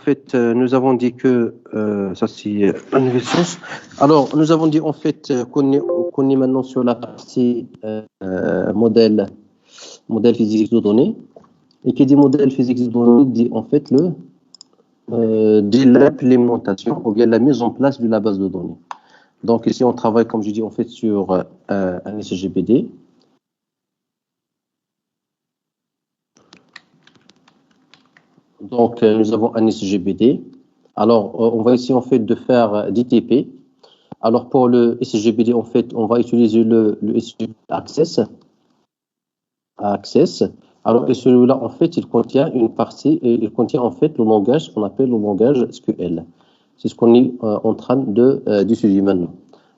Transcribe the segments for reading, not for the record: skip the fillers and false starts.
fait, nous avons dit que ça c'est la nouvelle source. Alors, nous avons dit en fait qu'on est maintenant sur la partie modèle physique de données. Et qui dit modèle physique de données dit en fait dit l'implémentation ou bien la mise en place de la base de données. Donc ici, on travaille, comme je dis, en fait sur un SGBD. Donc, nous avons un SGBD. Alors, on va essayer en fait de faire d'ITP. Alors, pour le SGBD, en fait, on va utiliser le SGBD Access. Alors, et celui-là, en fait, il contient une partie, et il contient en fait le langage qu'on appelle le langage SQL. C'est ce qu'on est en train d'étudier maintenant.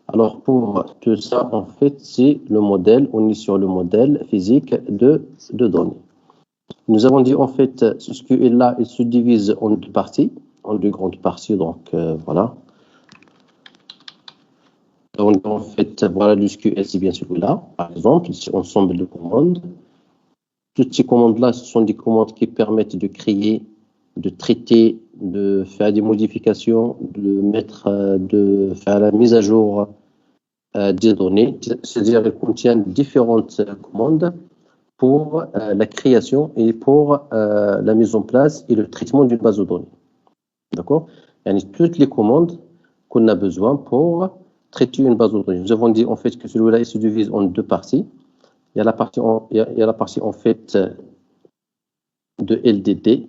Alors, pour tout ça, en fait, c'est le modèle, on est sur le modèle physique de données. Nous avons dit, en fait, ce SQL-là, il se divise en deux parties, en deux grandes parties, donc voilà. Donc, en fait, voilà le SQL, c'est bien celui-là. Par exemple, c'est ensemble de commandes. Toutes ces commandes-là, ce sont des commandes qui permettent de créer, de traiter, de faire des modifications, de faire la mise à jour des données. C'est-à-dire qu'elles contiennent différentes commandes pour la création et pour la mise en place et le traitement d'une base de données. D'accord? Toutes les commandes qu'on a besoin pour traiter une base de données. Nous avons dit en fait que celui-là se divise en deux parties. Il y a la partie en fait de LDD,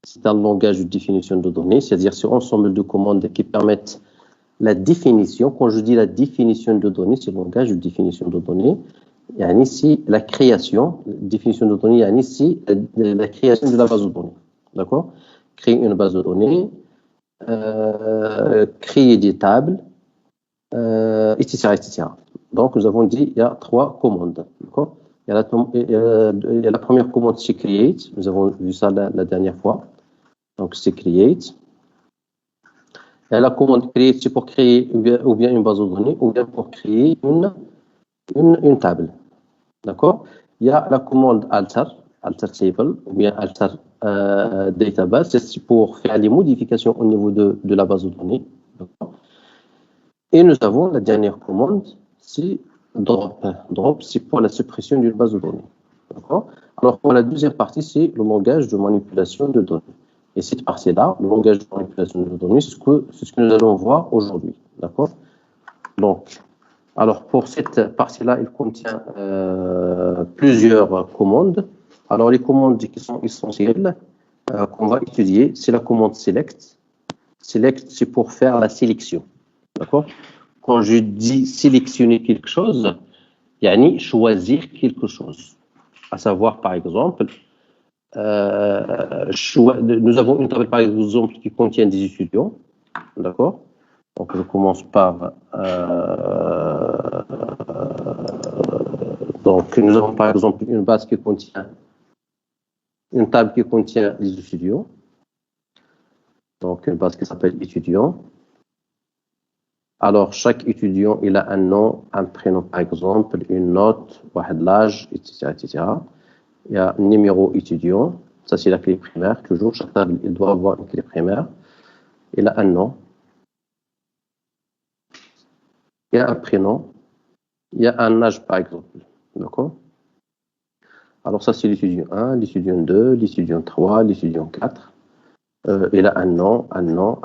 c'est un langage de définition de données, c'est-à-dire c'est un ensemble de commandes qui permettent la définition. Quand je dis la définition de données, c'est le langage de définition de données. Il y a ici la création, définition de données, il y a ici la création de la base de données. D'accord? Créer une base de données, créer des tables, etc., etc. Donc, nous avons dit il y a trois commandes. D'accord? Il y a la première commande, c'est create. Nous avons vu ça la dernière fois. Donc, c'est create. Et la commande create, c'est pour créer ou bien une base de données, ou bien pour créer une table. D'accord? Il y a la commande alter table, ou bien alter database. C'est pour faire les modifications au niveau de la base de données. Et nous avons la dernière commande, c'est drop. Drop, c'est pour la suppression d'une base de données. D'accord? Alors, pour la deuxième partie, c'est le langage de manipulation de données. Et cette partie-là, le langage de manipulation de données, c'est ce que nous allons voir aujourd'hui. D'accord? Donc, alors pour cette partie-là, il contient plusieurs commandes. Alors, les commandes qui sont essentielles qu'on va étudier, c'est la commande select. Select, c'est pour faire la sélection. D'accord? Quand je dis sélectionner quelque chose, yani choisir quelque chose. À savoir, par exemple, nous avons une table, par exemple, qui contient des étudiants. D'accord? Donc, je commence par... donc, nous avons, par exemple, une base qui contient... Une table qui contient des étudiants. Donc, une base qui s'appelle étudiant. Alors, chaque étudiant, il a un nom, un prénom, par exemple, une note, l'âge, etc., etc. Il y a un numéro étudiant. Ça, c'est la clé primaire. Toujours, chaque table, il doit avoir une clé primaire. Il a un nom. Il y a un prénom. Il y a un âge, par exemple. D'accord? Alors, ça, c'est l'étudiant 1, l'étudiant 2, l'étudiant 3, l'étudiant 4. Il a un nom et un nom.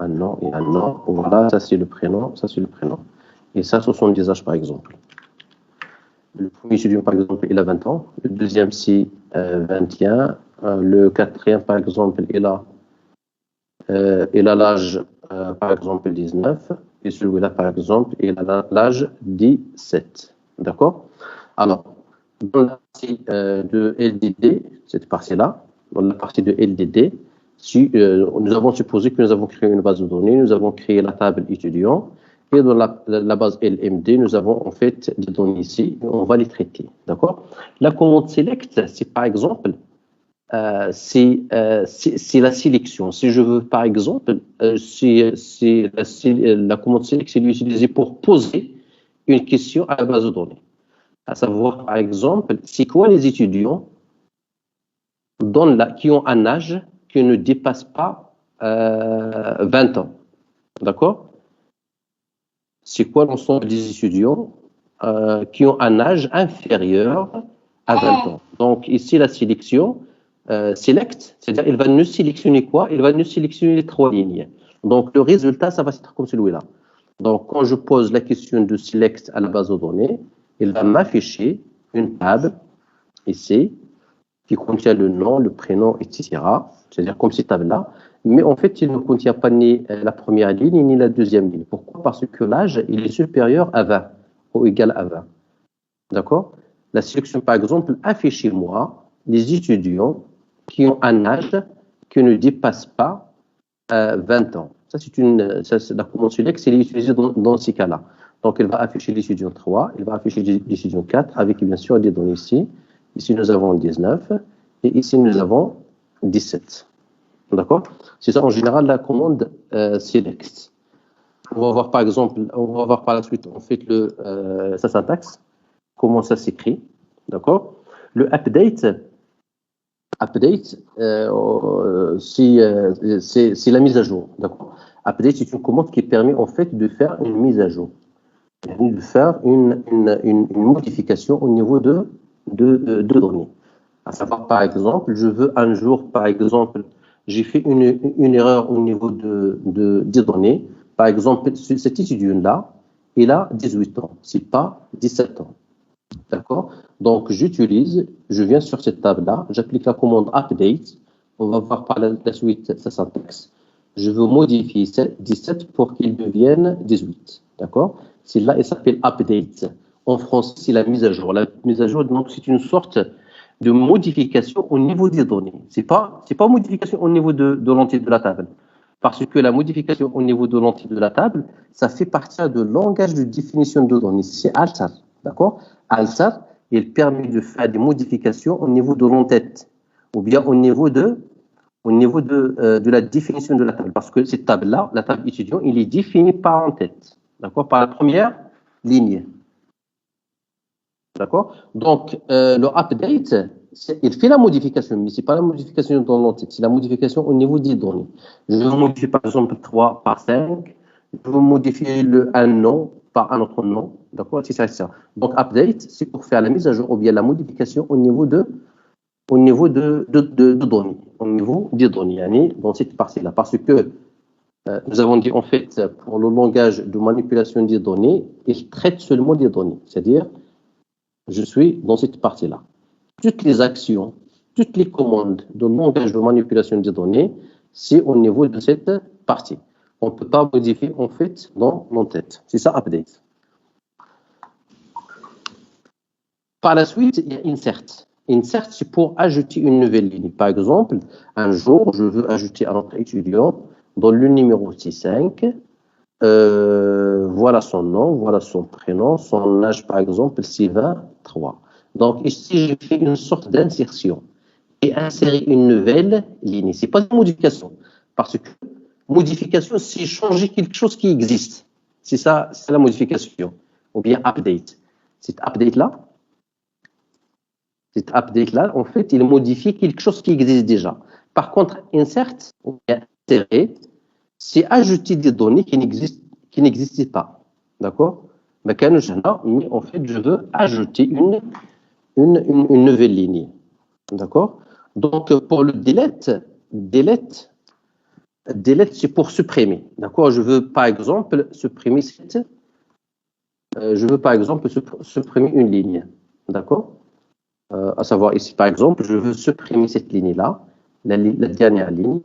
Voilà, ça, c'est le prénom. Ça, c'est le prénom. Et ça, ce sont des âges, par exemple. Le premier étudiant, par exemple, il a 20 ans. Le deuxième, c'est 21. Le quatrième, par exemple, il a l'âge, par exemple, 19. Et celui-là, par exemple, il a l'âge 17. D'accord? Alors, dans la partie de LDD, cette partie-là, dans la partie de LDD, nous avons supposé que nous avons créé une base de données, nous avons créé la table étudiant, et dans la base LMD, nous avons en fait des données ici, et on va les traiter. D'accord? La commande select, c'est par exemple, c'est la sélection. Si je veux, par exemple, la commande select, c'est utilisée pour poser une question à la base de données. À savoir, par exemple, c'est quoi les étudiants qui ont un âge qui ne dépasse pas 20 ans. D'accord? C'est quoi l'ensemble des étudiants qui ont un âge inférieur à 20 ans? Donc, ici, la sélection, select, c'est-à-dire, il va nous sélectionner quoi? Il va nous sélectionner les 3 lignes. Donc, le résultat, ça va être comme celui-là. Donc, quand je pose la question de select à la base de données, il va m'afficher une table ici qui contient le nom, le prénom, etc. C'est-à-dire comme cette table-là. Mais en fait, il ne contient pas ni la première ligne ni la deuxième ligne. Pourquoi? Parce que l'âge, il est supérieur à 20 ou égal à 20. D'accord? La sélection, par exemple, affichez-moi les étudiants qui ont un âge qui ne dépasse pas 20 ans. Ça, c'est la commande select, c'est utilisé dans ces cas-là. Donc, il va afficher l'étudiant 3, il va afficher l'étudiant 4, avec bien sûr des données ici. Ici, nous avons 19, et ici, nous avons 17. D'accord? C'est ça, en général, la commande select. On va voir, par exemple, on va voir par la suite, en fait, sa syntaxe, comment ça s'écrit. D'accord? Le update, c'est la mise à jour. D'accord? Update, c'est une commande qui permet en fait de faire une mise à jour, de faire une modification au niveau de données. À savoir, par exemple, je veux un jour, par exemple, j'ai fait une erreur au niveau des données. Par exemple, cet étudiant-là, il a 18 ans, c'est pas 17 ans. D'accord? Donc, je viens sur cette table-là, j'applique la commande update. On va voir par la suite sa syntaxe. Je veux modifier 17 pour qu'il devienne 18. D'accord? Celle-là, elle s'appelle update. En français, c'est la mise à jour. La mise à jour, donc, c'est une sorte de modification au niveau des données. C'est pas modification au niveau de l'entier de la table. Parce que la modification au niveau de l'entier de la table, ça fait partie de langage de définition de données. C'est alter. D'accord? Alter, il permet de faire des modifications au niveau de l'entête ou bien au niveau de la définition de la table. Parce que cette table-là, la table étudiant, il est défini par en-tête. D'accord? Par la première ligne. D'accord? Donc, le update, il fait la modification, mais ce n'est pas la modification dans l'entête, c'est la modification au niveau des données. Je veux modifier par exemple 3 par 5, je veux modifier un nom par un autre nom, d'accord, etc. Donc, update, c'est pour faire la mise à jour ou bien la modification au niveau de données, au niveau des données, dans cette partie-là. Parce que nous avons dit, en fait, pour le langage de manipulation des données, il traite seulement des données, c'est-à-dire je suis dans cette partie-là. Toutes les actions, toutes les commandes de langage de manipulation des données, c'est au niveau de cette partie. On ne peut pas modifier, en fait, dans l'entête. C'est ça, update. Par la suite, il y a insert. Insert, c'est pour ajouter une nouvelle ligne. Par exemple, un jour, je veux ajouter un autre étudiant dans le numéro 65. Voilà son nom, voilà son prénom, son âge, par exemple, c'est 23. Donc, ici, je fais une sorte d'insertion et insérer une nouvelle ligne. Ce n'est pas une modification, parce que modification, c'est changer quelque chose qui existe. C'est ça, c'est la modification. Ou bien update. Cet update-là, en fait, il modifie quelque chose qui existe déjà. Par contre, insert, ou bien insérer, c'est ajouter des données qui n'existent pas. D'accord? Mais en fait, je veux ajouter une nouvelle ligne. D'accord? Donc, pour le delete, c'est pour supprimer. D'accord? Je veux, par exemple, supprimer supprimer une ligne. D'accord? À savoir ici, par exemple, je veux supprimer cette ligne-là, la dernière ligne.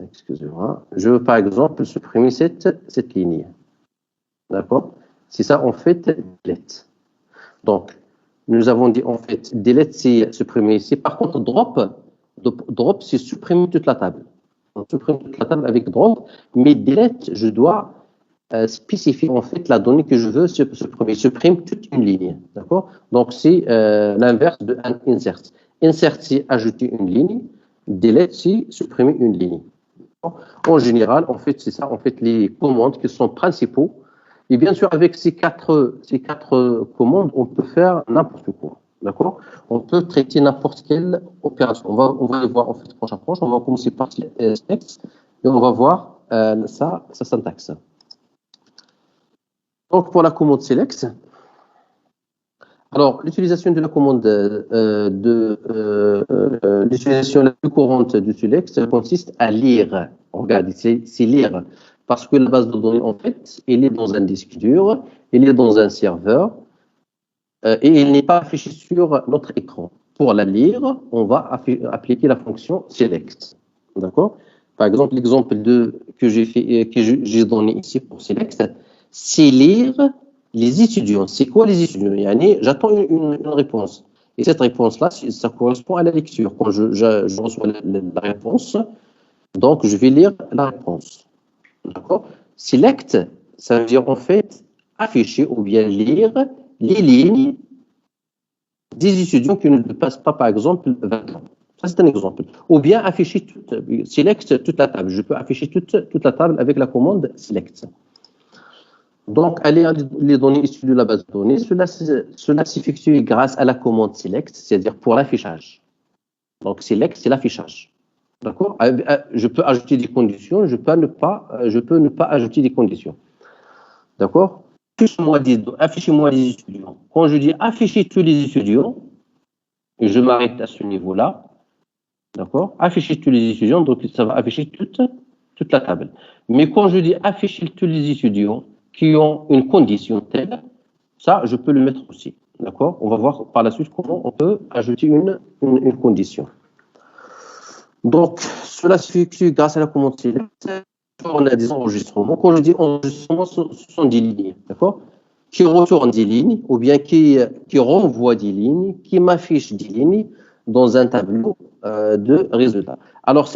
Excusez-moi. Je veux, par exemple, supprimer cette ligne. D'accord? C'est ça, en fait, delete. Donc, nous avons dit, en fait, delete, c'est supprimer ici. Par contre, drop, c'est supprimer toute la table. On supprime toute la table avec drop, mais delete, je dois spécifier, en fait, la donnée que je veux supprimer. Supprime toute une ligne. D'accord? Donc, c'est l'inverse de insert. Insert, c'est ajouter une ligne. Delete, c'est supprimer une ligne. En général, en fait, c'est ça, en fait, les commandes qui sont principaux. Et bien sûr, avec ces quatre commandes, on peut faire n'importe quoi. D'accord? On peut traiter n'importe quelle opération. On va les voir en fait proche à proche. On va commencer par select et on va voir sa syntaxe. Donc, pour la commande select, alors l'utilisation de la commande l'utilisation la plus courante du select consiste à lire. Regardez, c'est lire. Parce que la base de données, en fait, elle est dans un disque dur, elle est dans un serveur, et elle n'est pas affichée sur notre écran. Pour la lire, on va appliquer la fonction select. D'accord? Par exemple, l'exemple que j'ai donné ici pour select, c'est lire les étudiants. C'est quoi les étudiants? Yani, j'attends une réponse. Et cette réponse-là, ça correspond à la lecture. Quand je reçois la réponse, donc je vais lire la réponse. D'accord? Select, ça veut dire en fait afficher ou bien lire les lignes des étudiants qui ne dépassent pas, par exemple, 20 ans. Ça, c'est un exemple. Ou bien afficher select toute la table. Je peux afficher toute la table avec la commande select. Donc, aller les données issues de la base de données, cela s'effectue grâce à la commande select, c'est-à-dire pour l'affichage. Donc, select, c'est l'affichage. D'accord? Je peux ajouter des conditions, je peux ne pas ajouter des conditions. D'accord? Affichez-moi les étudiants. Quand je dis afficher tous les étudiants, et je m'arrête à ce niveau-là, d'accord? Afficher tous les étudiants, donc ça va afficher toute la table. Mais quand je dis afficher tous les étudiants qui ont une condition telle, ça, je peux le mettre aussi. D'accord? On va voir par la suite comment on peut ajouter une condition. Donc, cela s'effectue grâce à la commande select. On a des enregistrements. Quand je dis enregistrement, ce sont des lignes, d'accord? Qui retournent des lignes, ou bien qui renvoient des lignes, qui m'affichent des lignes dans un tableau de résultats. Alors,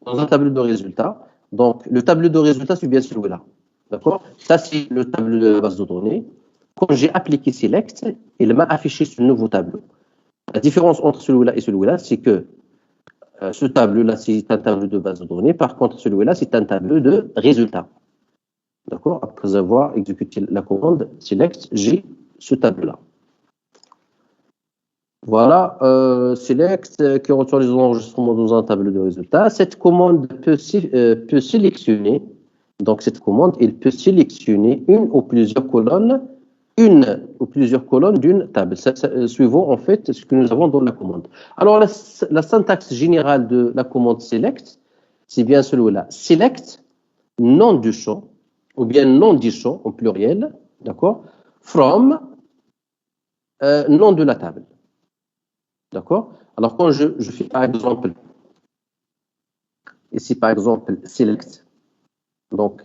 dans un tableau de résultats, donc le tableau de résultats, c'est bien celui-là, d'accord? Ça, c'est le tableau de la base de données. Quand j'ai appliqué select, il m'a affiché ce nouveau tableau. La différence entre celui-là et celui-là, c'est que ce tableau-là, c'est un tableau de base de données. Par contre, celui-là, c'est un tableau de résultats. D'accord? Après avoir exécuté la commande select, j'ai ce tableau-là. Voilà, select qui retourne les enregistrements dans un tableau de résultats. Cette commande peut sélectionner, donc cette commande, elle peut sélectionner une ou plusieurs colonnes d'une table, suivant en fait ce que nous avons dans la commande. Alors la syntaxe générale de la commande select, c'est bien celui-là. Select, nom du champ, ou bien nom du champ en pluriel, d'accord, from, nom de la table. D'accord? Alors, quand je fais par exemple, ici par exemple, select, donc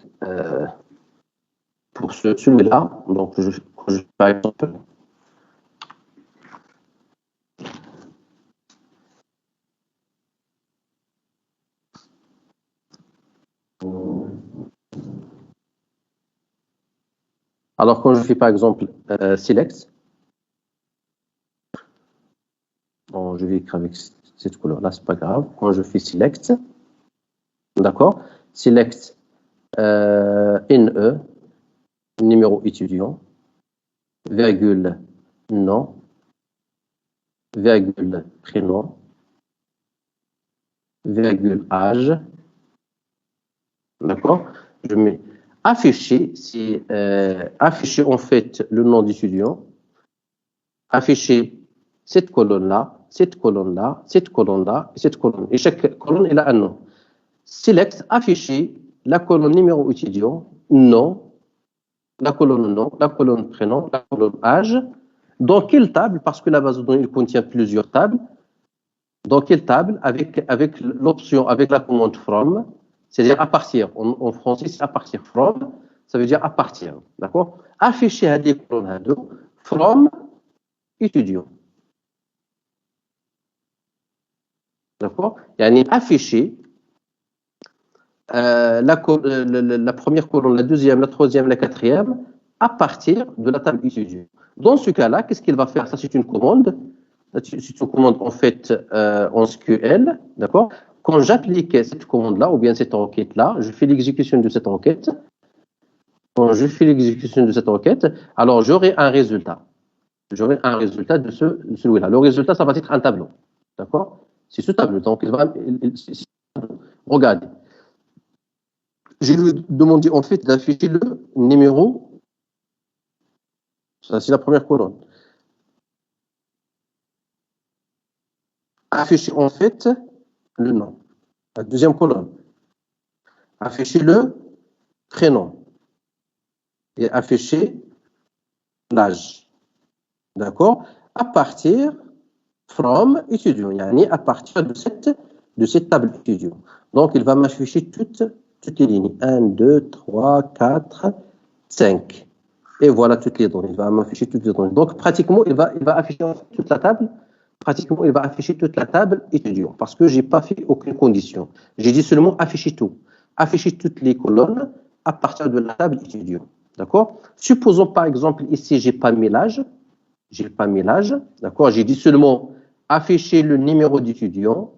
pour celui-là, donc quand je fais par exemple, alors quand je fais par exemple select, bon, je vais écrire avec cette couleur-là, c'est pas grave. Quand je fais select, d'accord, select NE, numéro étudiant, virgule nom, virgule prénom, virgule âge, d'accord, je mets afficher, c'est afficher en fait le nom d'étudiant, afficher cette colonne-là, cette colonne-là, cette nom, nom, la colonne prénom, la colonne âge. Dans quelle table? Parce que la base de données contient plusieurs tables. Dans quelle table? Avec l'option, avec la commande from, c'est-à-dire à partir. En français, c'est à partir. From, ça veut dire à partir. D'accord? Afficher à des colonnes from étudiant. D'accord? Yani afficher la première colonne, la deuxième, la troisième, la quatrième, à partir de la table étudiant. Dans ce cas-là, qu'est-ce qu'il va faire? Ça, c'est une commande. C'est une commande en fait en SQL. D'accord? Quand j'applique cette commande-là, ou bien cette requête-là, je fais l'exécution de cette requête. Quand je fais l'exécution de cette requête, alors j'aurai un résultat. j'aurai un résultat de celui-là. Le résultat, ça va être un tableau. D'accord? C'est ce tableau. Donc, regardez. Je lui demandé en fait d'afficher le numéro. Ça, c'est la première colonne. Afficher en fait le nom. La deuxième colonne. Afficher le prénom. Et afficher l'âge. D'accord? À partir from étudiant. Yani à partir de cette table étudiant. Donc, il va m'afficher toutes les lignes. 1, 2, 3, 4, 5. Et voilà toutes les données. Il va m'afficher toutes les données. Donc, pratiquement, il va afficher toute la table. Pratiquement, il va afficher toute la table étudiant. Parce que je n'ai pas fait aucune condition. J'ai dit seulement afficher tout. Afficher toutes les colonnes à partir de la table étudiant. D'accord? Supposons, par exemple, ici, je n'ai pas mis l'âge. D'accord? J'ai dit seulement afficher le numéro d'étudiant,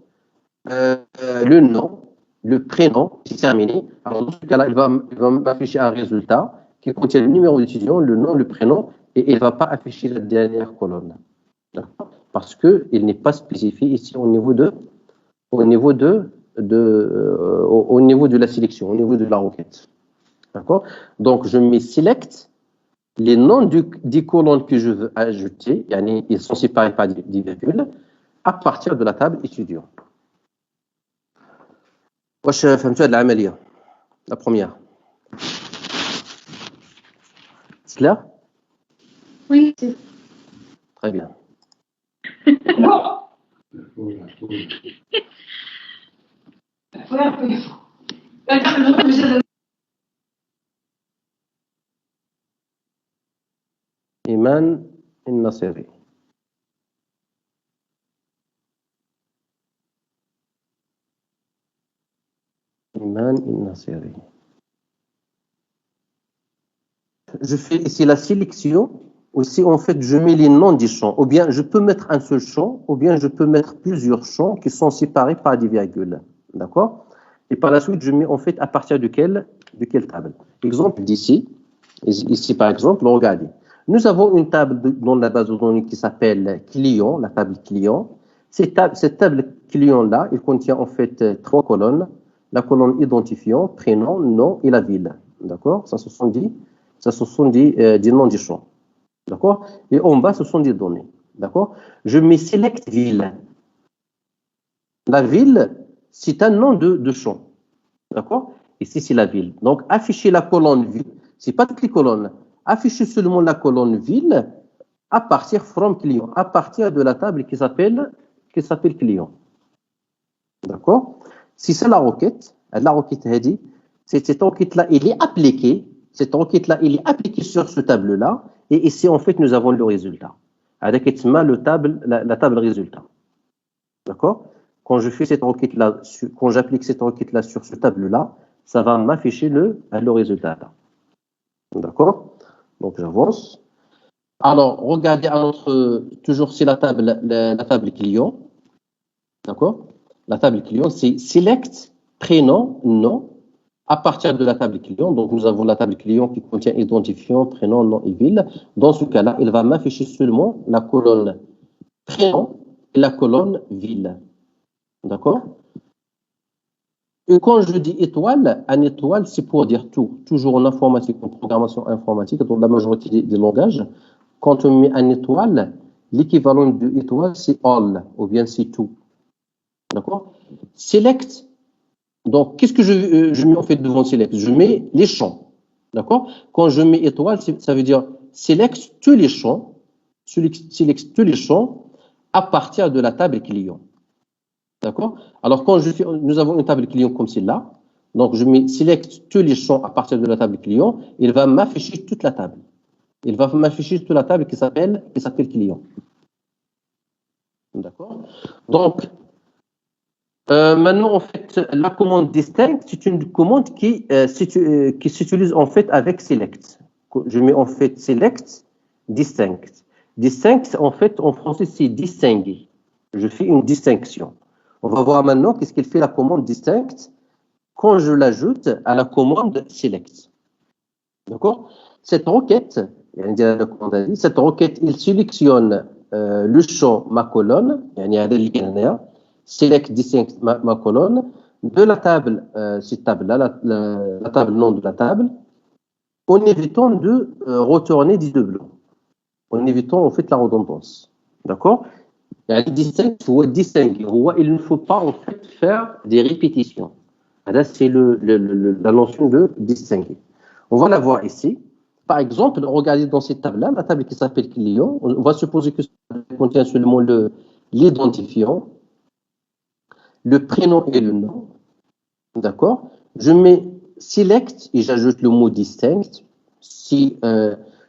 le nom, le prénom, c'est terminé. Alors, dans ce cas-là, il va m'afficher un résultat qui contient le numéro d'étudiant, le nom, le prénom, et il ne va pas afficher la dernière colonne. Parce qu'il n'est pas spécifié ici au niveau de la sélection, au niveau de la requête. D'accord? Donc, je mets select, les noms des colonnes que je veux ajouter, ils sont séparés par des virgules, à partir de la table étudiant. واش فهمتوا هذه العمليه لا بروميير clair Oui. Très bien. إيمان النصيري. إيمان النصيري. Je fais ici la sélection. Aussi, en fait, je mets les noms des champs. Ou bien, je peux mettre un seul champ, ou bien je peux mettre plusieurs champs qui sont séparés par des virgules. D'accord? Et par la suite, je mets en fait à partir de quelle table. Exemple d'ici. Ici, par exemple, regardez. Nous avons une table dans la base de données qui s'appelle client, la table client. Cette table client-là, il contient en fait 3 colonnes. La colonne identifiant, prénom, nom et la ville. D'accord? Ça, ce sont des noms des champs. D'accord? Et en bas, ce sont des données. D'accord? Je mets select ville. La ville, c'est un nom de champ. D'accord? Ici, c'est la ville. Donc, afficher la colonne ville, ce n'est pas toutes les colonnes. Afficher seulement la colonne ville à partir from client, à partir de la table qui s'appelle client. D'accord? Si c'est la requête, cette requête-là, il est appliquée. Cette requête-là, il est appliqué sur ce tableau-là. Et ici, en fait, nous avons le résultat. Avec la table résultat. D'accord? Quand je fais cette requête-là, quand j'applique cette requête-là sur ce tableau-là, ça va m'afficher le résultat. D'accord? Donc, j'avance. Alors, regardez toujours c'est la table client. D'accord? La table client, c'est select, prénom, nom, à partir de la table client. Donc, nous avons la table client qui contient identifiant, prénom, nom et ville. Dans ce cas-là, il va m'afficher seulement la colonne prénom et la colonne ville. D'accord? Et quand je dis étoile, un étoile, c'est pour dire tout. Toujours en informatique, en programmation informatique, dans la majorité des langages, quand on met un étoile, l'équivalent de étoile, c'est all, ou bien c'est tout. D'accord? Select. Donc, qu'est-ce que je mets en fait devant select? Je mets les champs. D'accord? Quand je mets étoile, ça veut dire select tous les champs, à partir de la table client. D'accord? Alors, quand nous avons une table client comme celle-là, donc je mets select tous les champs à partir de la table client, il va m'afficher toute la table. Il va m'afficher toute la table qui s'appelle client. D'accord? Donc, maintenant, en fait, la commande distinct, c'est une commande qui s'utilise en fait avec select. Je mets en fait select, distinct. Distinct, en fait, en français, c'est distinguer. Je fais une distinction. On va voir maintenant qu'est-ce qu'il fait la commande distinct quand je l'ajoute à la commande select. D'accord? Cette requête, Cette requête, il sélectionne le champ ma colonne, select distinct ma colonne de la table, cette table-là, la table nom de la table, en évitant de retourner des deux blocs, en évitant en fait la redondance. D'accord? Distinct ou distinguer, il ne faut pas en fait faire des répétitions. Là, c'est la notion de distinguer. On va la voir ici. Par exemple, regardez dans cette table-là, la table qui s'appelle client, on va supposer que ça contient seulement l'identifiant, le prénom et le nom. D'accord? Je mets select et j'ajoute le mot distinct. Si,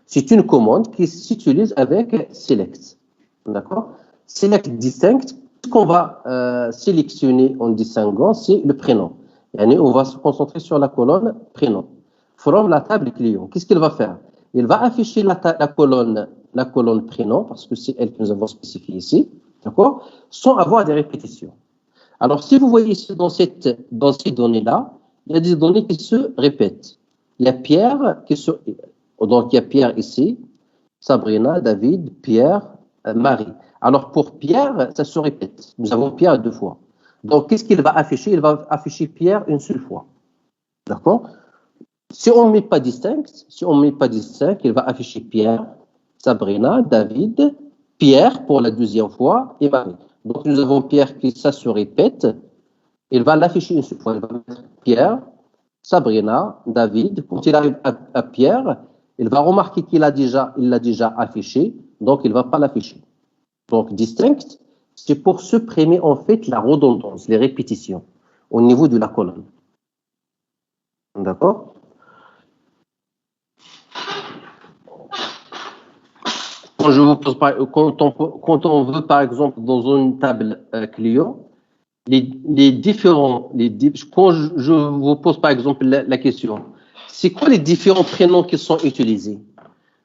c'est une commande qui s'utilise avec select. D'accord? Select distinct, ce qu'on va sélectionner en distinguant, c'est le prénom. On va se concentrer sur la colonne prénom. From la table client. Qu'est-ce qu'il va faire? Il va afficher la colonne prénom, parce que c'est elle que nous avons spécifiée ici, d'accord? Sans avoir des répétitions. Alors, si vous voyez ici dans ces données-là, il y a des données qui se répètent. Il y a Pierre donc il y a Pierre ici, Sabrina, David, Pierre, Marie. Alors, pour Pierre, ça se répète. Nous avons Pierre deux fois. Donc, qu'est-ce qu'il va afficher? Il va afficher Pierre une seule fois. D'accord? Si on ne met pas distinct, il va afficher Pierre, Sabrina, David, Pierre pour la deuxième fois et Marie. Donc, nous avons Pierre qui, ça se répète. Il va l'afficher une seule fois. Il va mettre Pierre, Sabrina, David. Quand il arrive à Pierre, il va remarquer qu'il l'a déjà affiché. Donc, il ne va pas l'afficher. Donc, distinct, c'est pour supprimer en fait la redondance, les répétitions au niveau de la colonne. D'accord? Quand on veut, par exemple, dans une table client, quand je vous pose, par exemple, la question, c'est quoi les différents prénoms qui sont utilisés?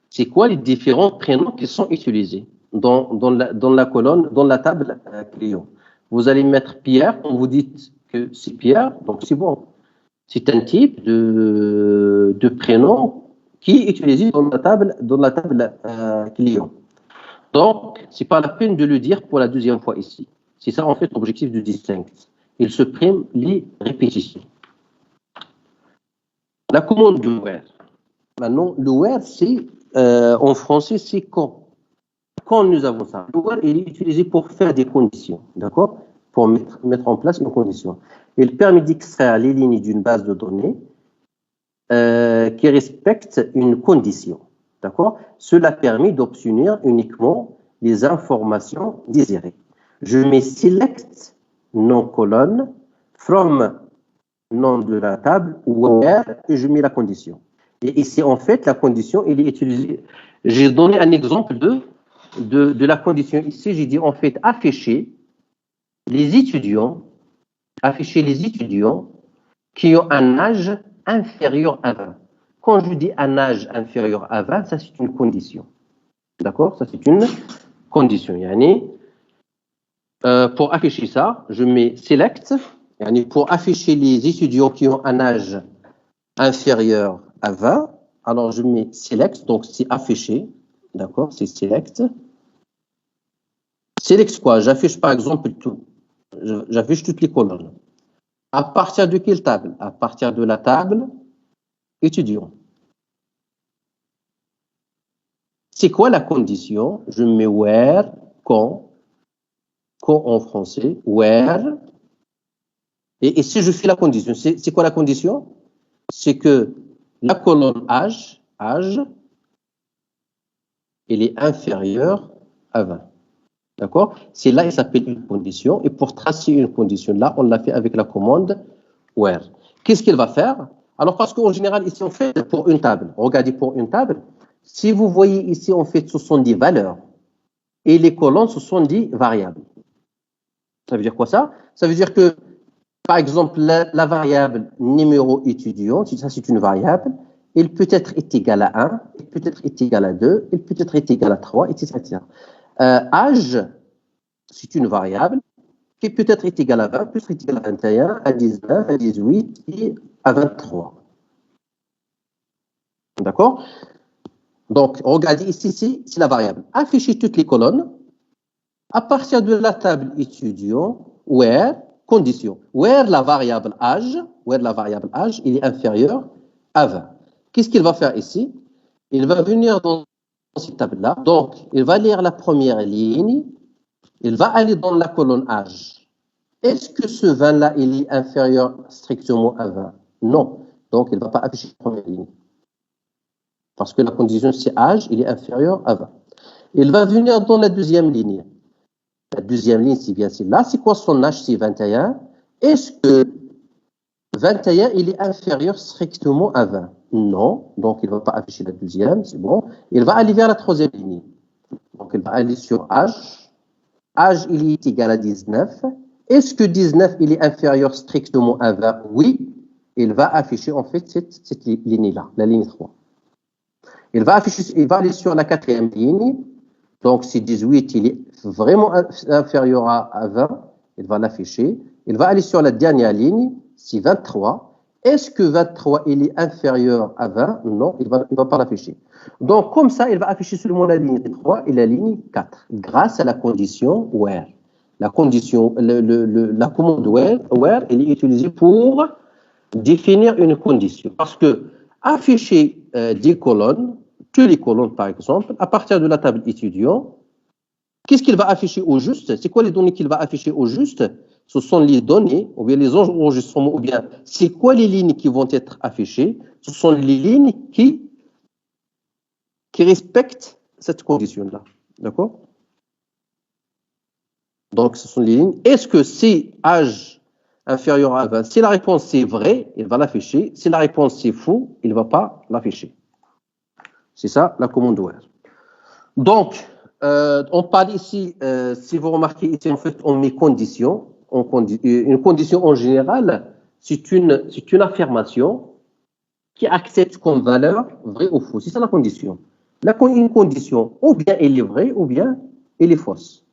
C'est quoi les différents prénoms qui sont utilisés dans la colonne, dans la table client? Vous allez mettre Pierre, quand vous dites que c'est Pierre, donc c'est bon. C'est un type de prénom qui est utilisé dans la table client. Donc, c'est pas la peine de le dire pour la deuxième fois ici. C'est ça, en fait, l'objectif du distinct. Il supprime les répétitions. La commande de where. Maintenant, le where, c'est, en français, c'est quand. Quand nous avons ça. Le where, il est utilisé pour faire des conditions. D'accord? Pour mettre en place une condition. Il permet d'extraire les lignes d'une base de données qui respecte une condition. D'accord? Cela permet d'obtenir uniquement les informations désirées. Je mets select non colonne from nom de la table where et je mets la condition. Et ici, en fait, la condition, elle est utilisée. J'ai donné un exemple de la condition. Ici, j'ai dit en fait afficher les étudiants qui ont un âge inférieur à 20. Quand je dis un âge inférieur à 20, ça c'est une condition. D'accord? Ça c'est une condition. Pour afficher ça, je mets select. Pour afficher les étudiants qui ont un âge inférieur à 20, alors je mets select, donc c'est affiché. D'accord? C'est select. Select quoi? J'affiche par exemple tout. J'affiche toutes les colonnes. À partir de quelle table? À partir de la table étudiant. C'est quoi la condition? Je mets where, quand en français, where. Et si je fais la condition, c'est quoi la condition? C'est que la colonne âge, elle est inférieure à 20. D'accord? C'est là, il s'appelle une condition. Et pour tracer une condition, là, on l'a fait avec la commande where. Qu'est-ce qu'il va faire? Alors, parce qu'en général, ici, on fait pour une table. Regardez pour une table. Si vous voyez ici, en fait, ce sont des valeurs. Et les colonnes, ce sont des variables. Ça veut dire quoi ça? Ça veut dire que, par exemple, la variable numéro étudiant, ça c'est une variable, elle peut être égale à 1, elle peut être égale à 2, elle peut être égale à 3, etc. Âge, c'est une variable qui peut être égale à 20, peut être égale à 21, à 19, à 18 et à 23. D'accord? Donc, regardez ici, c'est la variable. Afficher toutes les colonnes à partir de la table étudiant, where, condition, where la variable âge, il est inférieur à 20. Qu'est-ce qu'il va faire ici? Il va venir dans cette table-là. Donc, il va lire la première ligne. Il va aller dans la colonne âge. Est-ce que ce 20-là, il est inférieur strictement à 20? Non. Donc, il ne va pas afficher la première ligne. Parce que la condition, c'est âge, il est inférieur à 20. Il va venir dans la deuxième ligne. La deuxième ligne, c'est bien celle-là. C'est quoi son âge? C'est 21. Est-ce que 21, il est inférieur strictement à 20? Non. Donc, il ne va pas afficher la deuxième, c'est bon. Il va aller vers la troisième ligne. Donc, il va aller sur âge. Âge, il est égal à 19. Est-ce que 19, il est inférieur strictement à 20? Oui. Il va afficher, en fait, cette ligne-là, la ligne 3. Il va aller sur la quatrième ligne. Donc, si 18, il est vraiment inférieur à 20, il va l'afficher. Il va aller sur la dernière ligne, c'est 23. Est-ce que 23, il est inférieur à 20? Non, il ne va pas l'afficher. Donc, comme ça, il va afficher seulement la ligne 3 et la ligne 4, grâce à la condition where. La condition, la commande where, elle est utilisée pour définir une condition. Parce que afficher des colonnes, toutes les colonnes par exemple, à partir de la table étudiant, qu'est-ce qu'il va afficher au juste? C'est quoi les données qu'il va afficher au juste? Ce sont les données, ou bien les enregistrements, ou bien c'est quoi les lignes qui vont être affichées? Ce sont les lignes qui respectent cette condition-là. D'accord? Donc, ce sont les lignes. Est-ce que c'est âge inférieur à 20? Si la réponse c'est vrai, il va l'afficher. Si la réponse c'est faux, il ne va pas l'afficher. C'est ça la commande where. Donc, on parle ici, si vous remarquez ici, en fait, on met condition. Une condition en général, c'est une affirmation qui accepte comme valeur vrai ou faux. C'est ça la condition. Une condition, ou bien elle est vraie, ou bien elle est fausse.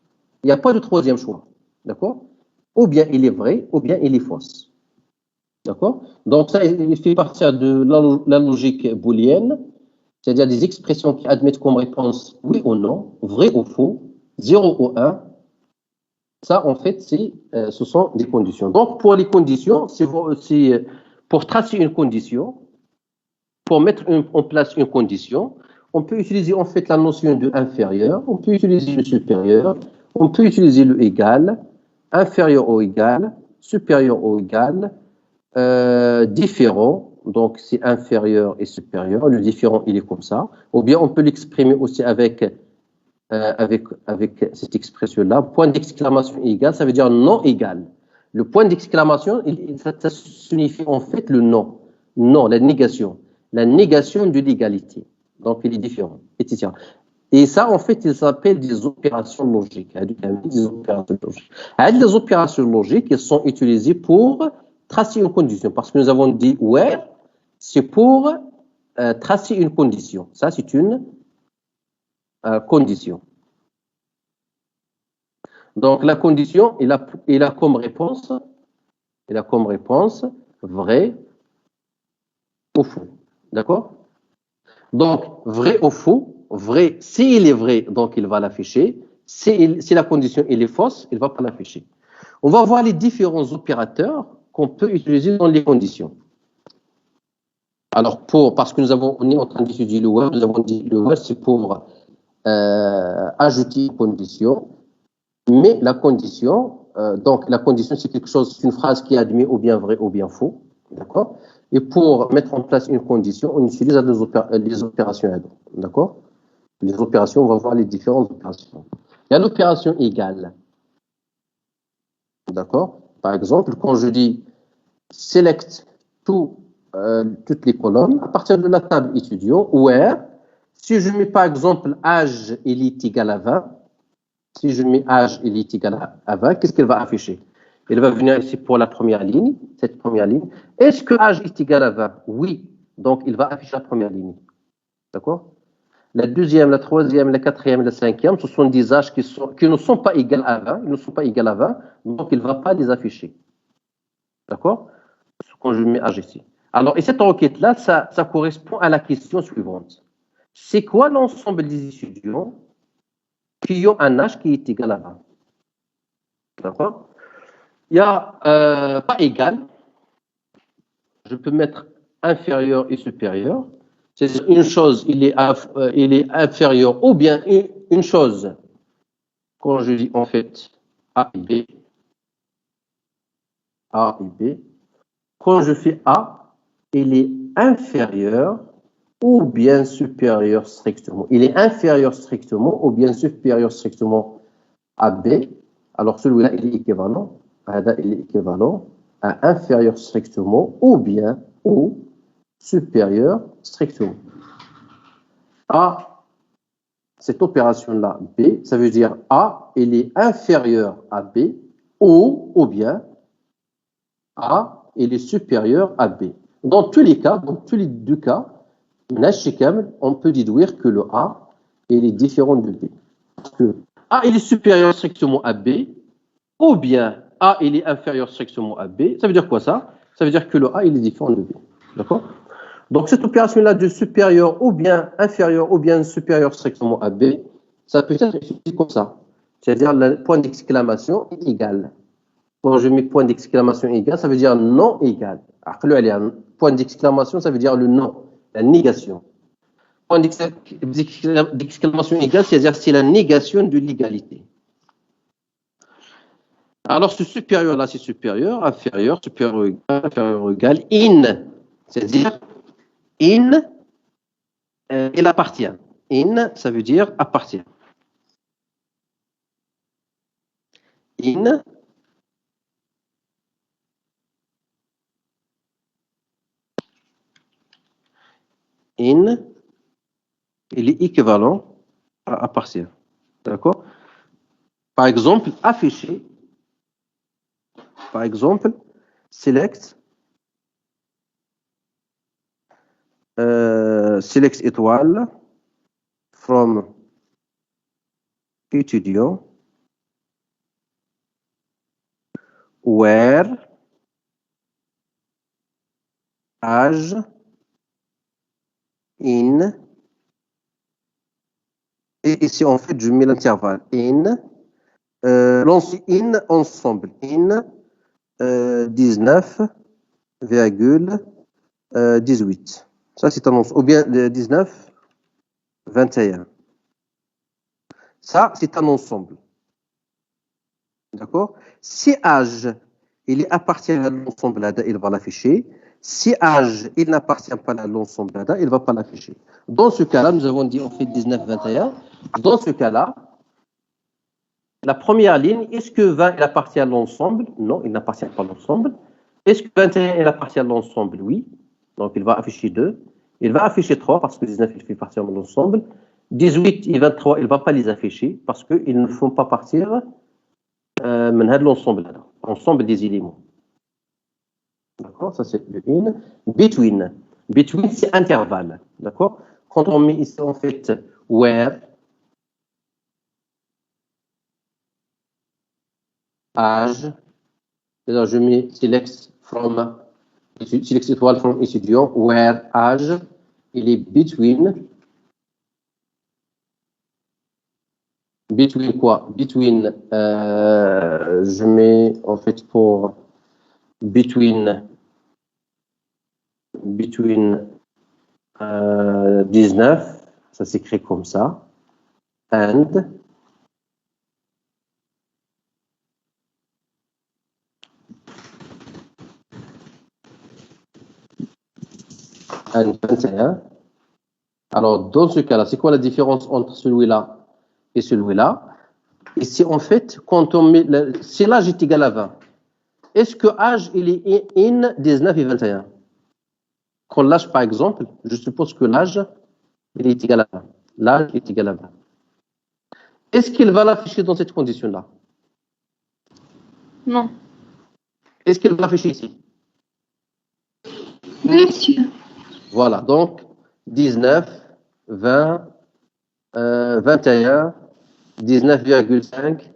Il n'y a pas de troisième choix. D'accord? Ou bien elle est vraie, ou bien elle est fausse. D'accord? Donc, ça, il fait partie de la logique booléenne, c'est-à-dire des expressions qui admettent comme réponse oui ou non, vrai ou faux, 0 ou 1. Ça, en fait, ce sont des conditions. Donc, pour les conditions, pour tracer une condition, pour mettre en place une condition, on peut utiliser en fait la notion de inférieur, on peut utiliser le supérieur, on peut utiliser le égal, inférieur ou égal, supérieur ou égal, différent, donc c'est inférieur et supérieur, le différent il est comme ça, ou bien on peut l'exprimer aussi avec cette expression-là, point d'exclamation égal, ça veut dire non égal. Le point d'exclamation, ça signifie en fait le non, non, la négation de l'égalité. Donc il est différent, etc. Et ça, en fait, il s'appelle des opérations logiques. Des opérations logiques, elles sont utilisées pour tracer une condition. Parce que nous avons dit where, c'est pour tracer une condition. Ça, c'est une condition. Donc, la condition, il a comme réponse vrai ou faux. D'accord? Donc, vrai ou faux, vrai, s'il est vrai, donc il va l'afficher. Si la condition elle est fausse, il ne va pas l'afficher. On va voir les différents opérateurs qu'on peut utiliser dans les conditions. Alors, parce que on est en train d'étudier le where, nous avons dit le where, c'est pour ajouter une condition. Mais la condition, c'est quelque chose, c'est une phrase qui admet ou bien vrai ou bien faux. D'accord? Et pour mettre en place une condition, on utilise les opérations add. D'accord? Les opérations, on va voir les différentes opérations. Il y a l'opération égale. D'accord? Par exemple, quand je dis select toutes les colonnes, à partir de la table étudiant, where, si je mets par exemple âge il est égal à 20, si je mets âge il est égal à 20, qu'est-ce qu'elle va afficher? Elle va venir ici pour la première ligne, cette première ligne. Est-ce que âge est égal à 20? Oui. Donc, il va afficher la première ligne. D'accord? La deuxième, la troisième, la quatrième, la cinquième, ce sont des âges qui ne sont pas égaux à 20. Ils ne sont pas égaux à 20, donc il ne va pas les afficher. D'accord? Quand je mets âge ici. Alors, et cette requête-là, ça correspond à la question suivante. c'est quoi l'ensemble des étudiants qui ont un âge qui est égal à 20? D'accord? Il y a pas égal. Je peux mettre inférieur et supérieur. C'est une chose, il est inférieur, ou bien une chose, quand je dis en fait A et B, A et B, quand je fais A, il est inférieur ou bien supérieur strictement. Il est inférieur strictement ou bien supérieur strictement à B. Alors celui-là, il est équivalent. Il est équivalent à inférieur strictement ou bien au supérieur strictement. A, cette opération-là, B, ça veut dire A, il est inférieur à B, ou bien A, il est supérieur à B. Dans tous les cas, dans tous les deux cas, on peut déduire que le A, il est différent de B. Parce que A, il est supérieur strictement à B, ou bien A, il est inférieur strictement à B. Ça veut dire quoi ça? Ça veut dire que le A, il est différent de B. D'accord? Donc, cette opération-là de supérieur ou bien inférieur ou bien supérieur strictement à B, ça peut être étudié comme ça. C'est-à-dire le point d'exclamation est égal. Quand je mets point d'exclamation égal, ça veut dire non égal. Point d'exclamation, ça veut dire le non, la négation. Point d'exclamation égal, c'est-à-dire c'est la négation de l'égalité. Alors, ce supérieur-là, c'est supérieur, inférieur, inférieur égal, in, c'est-à-dire in, il appartient. In, ça veut dire appartient. In, il est équivalent à appartient. D'accord? Par exemple, afficher. Par exemple, select. Select étoile from étudiant where âge in, et ici en fait je mets l'intervalle in, in ensemble in 19,18. Ça c'est un ensemble, ou bien 19, 21. Ça c'est un ensemble. D'accord? Si âge il appartient à l'ensemble là, il va l'afficher. Si âge il n'appartient pas à l'ensemble là, il ne va pas l'afficher. Dans ce cas-là, nous avons dit on fait 19, 21. Dans ce cas-là, la première ligne, est-ce que 20 il appartient à l'ensemble? Non, il n'appartient pas à l'ensemble. Est-ce que 21 il appartient à l'ensemble? Oui. Donc il va afficher 2. Il va afficher 3 parce que 19 il fait partie de l'ensemble. 18 et 23, il ne va pas les afficher parce qu'ils ne font pas partir de l'ensemble. L'ensemble des éléments. D'accord? Ça, c'est le in. Between. Between, c'est intervalle. D'accord? Quand on met ici, en fait, where, âge, alors je mets select étoile from étudiant, where, âge, il est between. Between quoi? Between, je mets, en fait, pour between 19, ça s'écrit comme ça, and 21. Alors, dans ce cas-là, c'est quoi la différence entre celui-là et celui-là? Ici, en fait, quand on met, si l'âge est égal à 20, est-ce que âge, il est in 19 et 21? Quand l'âge, par exemple, je suppose que l'âge, il est égal à 20. L'âge est égal à 20. Est-ce qu'il va l'afficher dans cette condition-là? Non. Est-ce qu'il va l'afficher ici? Bien sûr. Voilà, donc 19, 20, 21, 19,5,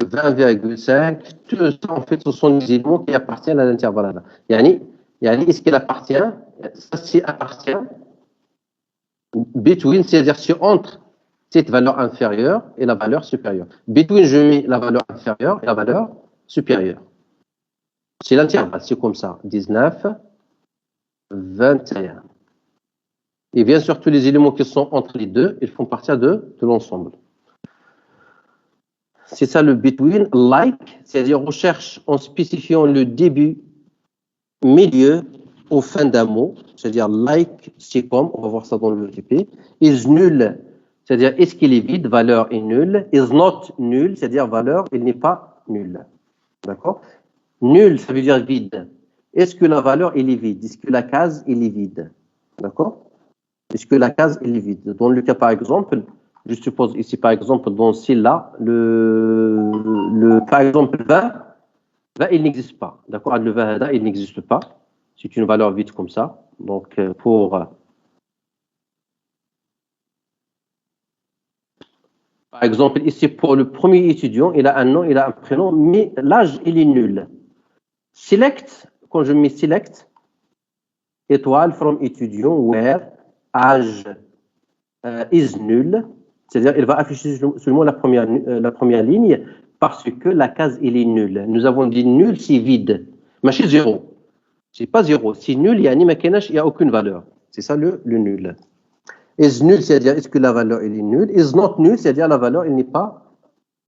20,5, tout ça, en fait, ce sont des éléments qui appartiennent à l'intervalle. Yani, est-ce qu'il appartient? Ça, c'est appartient. Between, c'est-à-dire c'est entre cette valeur inférieure et la valeur supérieure. Between, je mets la valeur inférieure et la valeur supérieure. C'est l'intervalle, c'est comme ça. 19, 21. Et bien sûr, tous les éléments qui sont entre les deux, ils font partie de l'ensemble. C'est ça le between. Like, c'est-à-dire on cherche en spécifiant le début, milieu, au fin d'un mot. C'est-à-dire like, c'est comme, on va voir ça dans le TP. Is nul, c'est-à-dire est-ce qu'il est vide, valeur est nulle. Is not nul, c'est-à-dire valeur, il n'est pas nul. D'accord? Nul, ça veut dire vide. Est-ce que la valeur, elle est vide? Est-ce que la case, elle est vide? D'accord? Est-ce que la case, elle est vide? Dans le cas, par exemple, je suppose ici, par exemple, dans celle-là, par exemple, 20, il n'existe pas. D'accord? Le 20, il n'existe pas. C'est une valeur vide comme ça. Donc, par exemple, ici, pour le premier étudiant, il a un nom, il a un prénom, mais l'âge, il est nul. Select, quand je mets select, étoile, from étudiant, where, âge is nul, c'est-à-dire il va afficher seulement la première ligne parce que la case il est nulle. Nous avons dit nul, c'est vide. Mais c'est zéro. C'est pas zéro. C'est nul, il n'y a aucune valeur. C'est ça le nul. Is nul, c'est-à-dire est-ce que la valeur elle est nulle. Is not nul, c'est-à-dire la valeur il n'est pas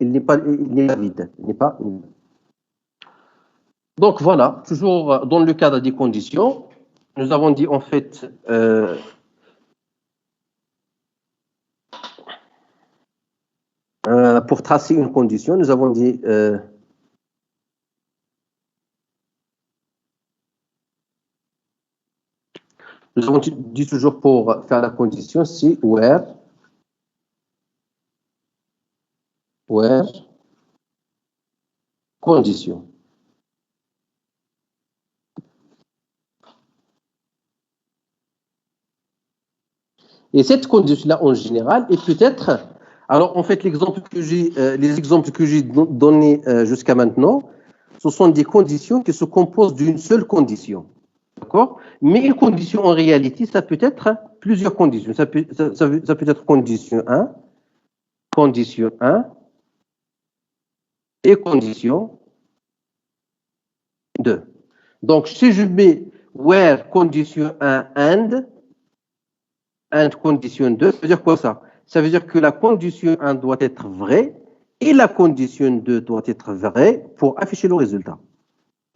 vide. Il n'est pas nul. Donc voilà, toujours dans le cadre des conditions, nous avons dit en fait pour tracer une condition, nous avons dit toujours pour faire la condition, c'est where condition. Et cette condition-là, en général, est peut-être... Alors, en fait, les exemples que j'ai donnés jusqu'à maintenant, ce sont des conditions qui se composent d'une seule condition. D'accord? Mais une condition, en réalité, ça peut être plusieurs conditions. Ça peut être condition 1 et condition 2. Donc, si je mets where condition 1 and condition 2, ça veut dire quoi ça? Ça veut dire que la condition 1 doit être vraie et la condition 2 doit être vraie pour afficher le résultat.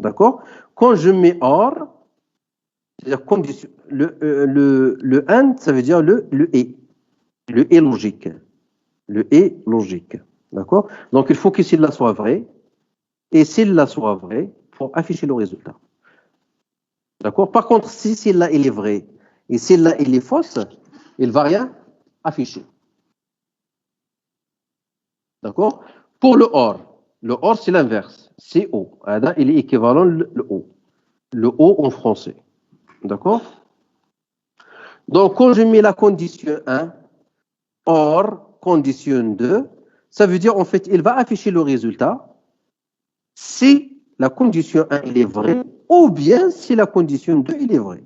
D'accord? Quand je mets or, c'est-à-dire condition, le and, ça veut dire le et. Le et logique. Le et logique. D'accord? Donc, il faut que celle-là soit vraie et celle-là soit vraie pour afficher le résultat. D'accord? Par contre, si celle-là, elle est vraie et celle-là, elle est fausse, il ne va rien afficher. D'accord? Pour le or, c'est l'inverse. C'est O. Il est équivalent le O. Le O en français. D'accord? Donc, quand je mets la condition 1, or, condition 2, ça veut dire, en fait, il va afficher le résultat si la condition 1 il est vraie ou bien si la condition 2 il est vraie.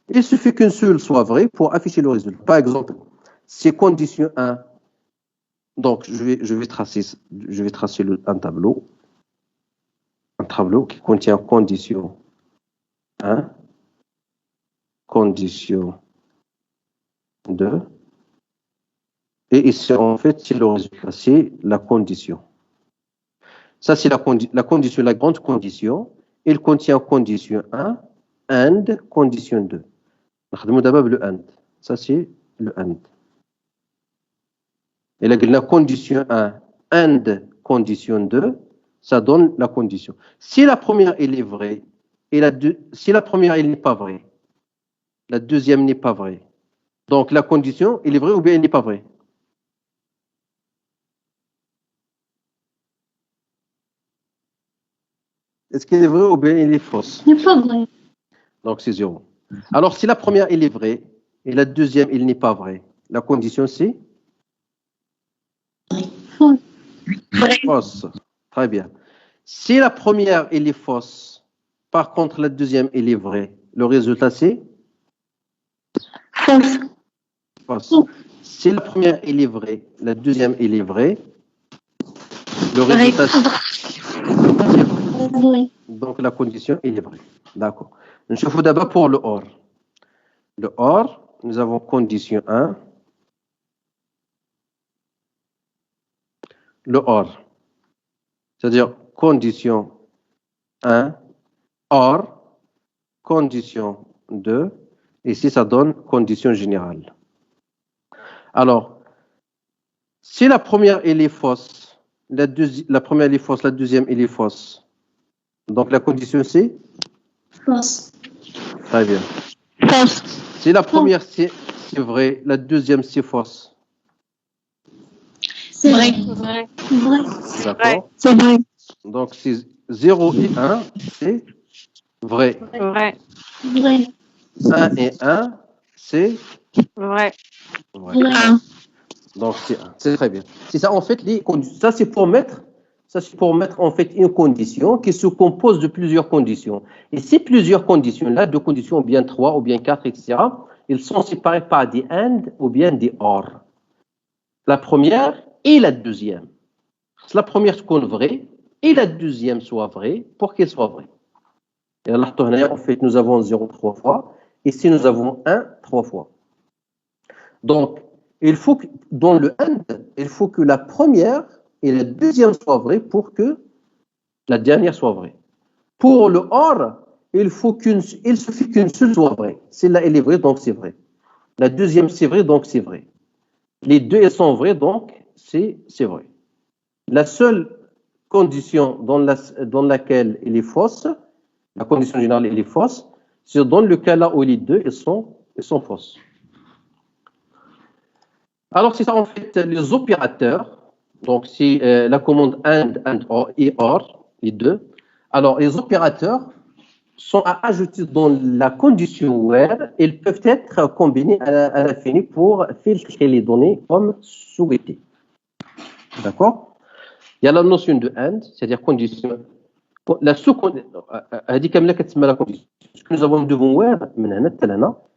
Il suffit qu'une seule soit vraie pour afficher le résultat. Par exemple, si condition 1, donc je vais tracer un tableau qui contient condition 1, condition 2, et ici en fait c'est le résultat, c'est la condition. Ça c'est la condition, la grande condition, elle contient condition 1 and condition 2. Le and. Ça c'est le and. Et la condition 1 and condition 2, ça donne la condition. Si la première elle est vraie et si la première elle n'est pas vraie, la deuxième n'est pas vraie. Donc la condition, elle est vraie ou bien elle n'est pas vraie? Est-ce qu'elle est vraie ou bien elle est fausse? Elle n'est pas vraie. Donc c'est 0. Alors si la première elle est vraie et la deuxième elle n'est pas vraie, la condition c'est Fausse. Fausse. Très bien. Si la première elle est fausse, par contre la deuxième elle est vraie, le résultat c'est Fausse. fausses. Si la première elle est vraie, la deuxième elle est vraie, le résultat c'est vrai. Donc la condition elle est vraie. D'accord. Je fais d'abord pour le OR. Le OR, nous avons condition 1. Le OR, c'est-à-dire condition 1, OR, condition 2, et ici ça donne condition générale. Alors, si la première elle est fausse, la première elle est fausse, la deuxième elle est fausse, donc la condition c'est Fausse. Très bien. Fausse. Si la première c'est vrai, la deuxième c'est fausse. C'est vrai. Vrai. D'accord. C'est vrai. Donc c'est 0 et 1, c'est vrai. Vrai. Vrai. 1 et 1, c'est Vrai. vrai. Vrai. Donc c'est 1. C'est très bien. C'est ça en fait les conditions. Ça c'est pour mettre en fait une condition qui se compose de plusieurs conditions. Et ces plusieurs conditions là, deux conditions ou bien 3 ou bien 4, etc., ils sont séparés par des AND ou bien des OR. La première et la deuxième. La première soit vraie et la deuxième soit vraie pour qu'elle soit vraie. Et là, en fait, nous avons 0 3 fois. Ici, nous avons 1 3 fois. Donc, il faut que, dans le AND, il faut que la première et la deuxième soient vraies pour que la dernière soit vraie. Pour le OR, il suffit qu'une seule soit vraie. Celle-là, elle est vraie, donc c'est vrai. La deuxième, c'est vrai, donc c'est vrai. Les deux, elles sont vraies, donc c'est vrai. La seule condition dans laquelle elle est fausse, la condition générale elle est fausse, c'est dans le cas là où les deux elles sont fausses. Alors c'est ça en fait les opérateurs. Donc c'est la commande AND OR et OR, les deux. Alors les opérateurs sont à ajouter dans la condition WHERE. Ils peuvent être combinés à l'infini pour filtrer les données comme souhaité. D'accord? Il y a la notion de AND, c'est-à-dire condition. La sous-condition, ce que nous avons devant WHERE,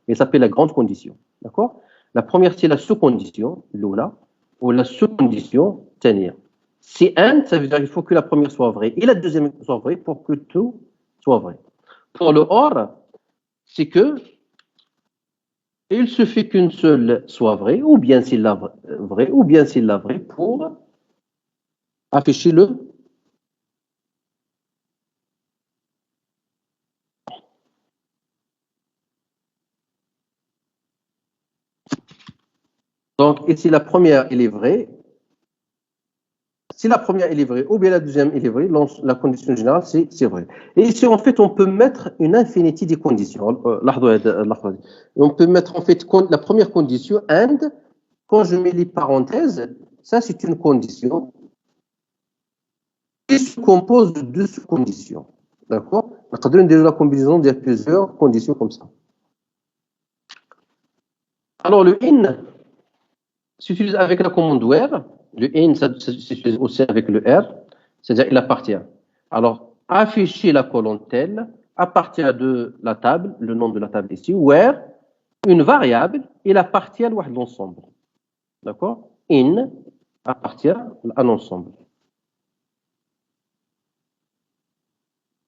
elle s'appelle la grande condition. D'accord? La première, c'est la sous-condition, l'oula, ou la sous-condition, tenir. Si AND, ça veut dire qu'il faut que la première soit vraie et la deuxième soit vraie pour que tout soit vrai. Pour le OR, c'est que il suffit qu'une seule soit vraie, ou bien c'est la vraie, ou bien c'est la vraie pour afficher le. Donc, ici, la première, elle est vraie. Si la première, elle est vraie, ou bien la deuxième, elle est vraie, la condition générale, c'est vrai. Et ici, en fait, on peut mettre une infinité de conditions. On peut mettre, en fait, la première condition, AND, quand je mets les parenthèses, ça, c'est une condition qui se compose de deux sous-conditions. D'accord? On donne déjà la combinaison de plusieurs conditions comme ça. Alors, le IN s'utilise avec la commande WHERE. Le IN s'utilise aussi avec le R, c'est-à-dire il appartient. Alors, afficher la colonne telle appartient de la table, le nom de la table ici, WHERE, une variable, il appartient à l'ensemble. D'accord? IN appartient à l'ensemble.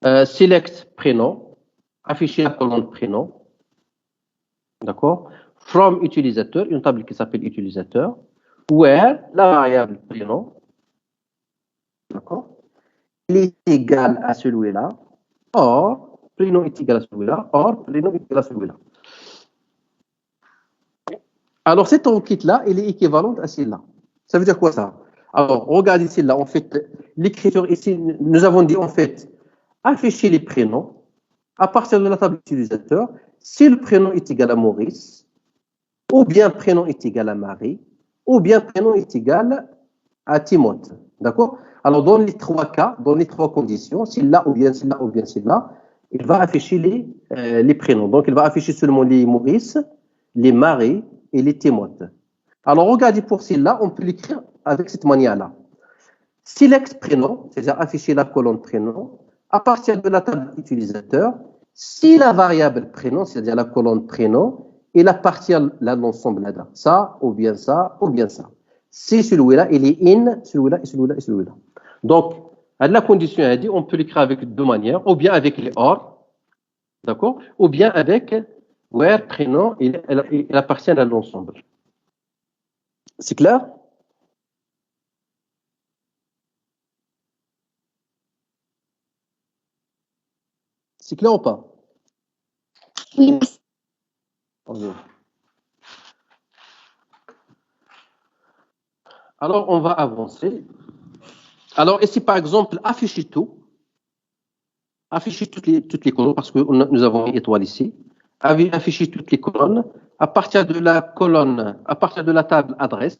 Select prénom, afficher la colonne prénom. D'accord? From utilisateur, une table qui s'appelle utilisateur. Where, la variable prénom. D'accord? Il est égal à celui-là. Or, prénom est égal à celui-là. Or, prénom est égal à celui-là. Alors, cette requête-là, elle est équivalente à celle-là. Ça veut dire quoi ça? Alors, regardez celle-là. En fait, l'écriture ici, nous avons dit en fait, afficher les prénoms à partir de la table utilisateur. Si le prénom est égal à Maurice, ou bien prénom est égal à Marie, ou bien prénom est égal à Timothée. D'accord? Alors, dans les trois cas, dans les trois conditions, celle-là, ou bien celle-là, ou bien celle-là, il va afficher les prénoms. Donc, il va afficher seulement les Maurice, les Marie et les Timothée. Alors, regardez pour celle-là, on peut l'écrire avec cette manière-là. Select prénom, c'est-à-dire afficher la colonne prénom, à partir de la table utilisateur, si la variable prénom, c'est-à-dire la colonne prénom, il appartient à l'ensemble là, ça, ou bien ça, ou bien ça. Si celui-là, il est in, celui-là, et celui-là, et celui-là. Donc, à la condition, elle dit, on peut l'écrire avec deux manières, ou bien avec les or, d'accord, ou bien avec where, prénom, il appartient à l'ensemble. C'est clair? C'est clair ou pas? Oui. Alors, on va avancer. Alors, ici, par exemple, afficher tout. Afficher toutes les colonnes, parce que nous avons une étoile ici. Afficher toutes les colonnes. À partir de la colonne, à partir de la table adresse,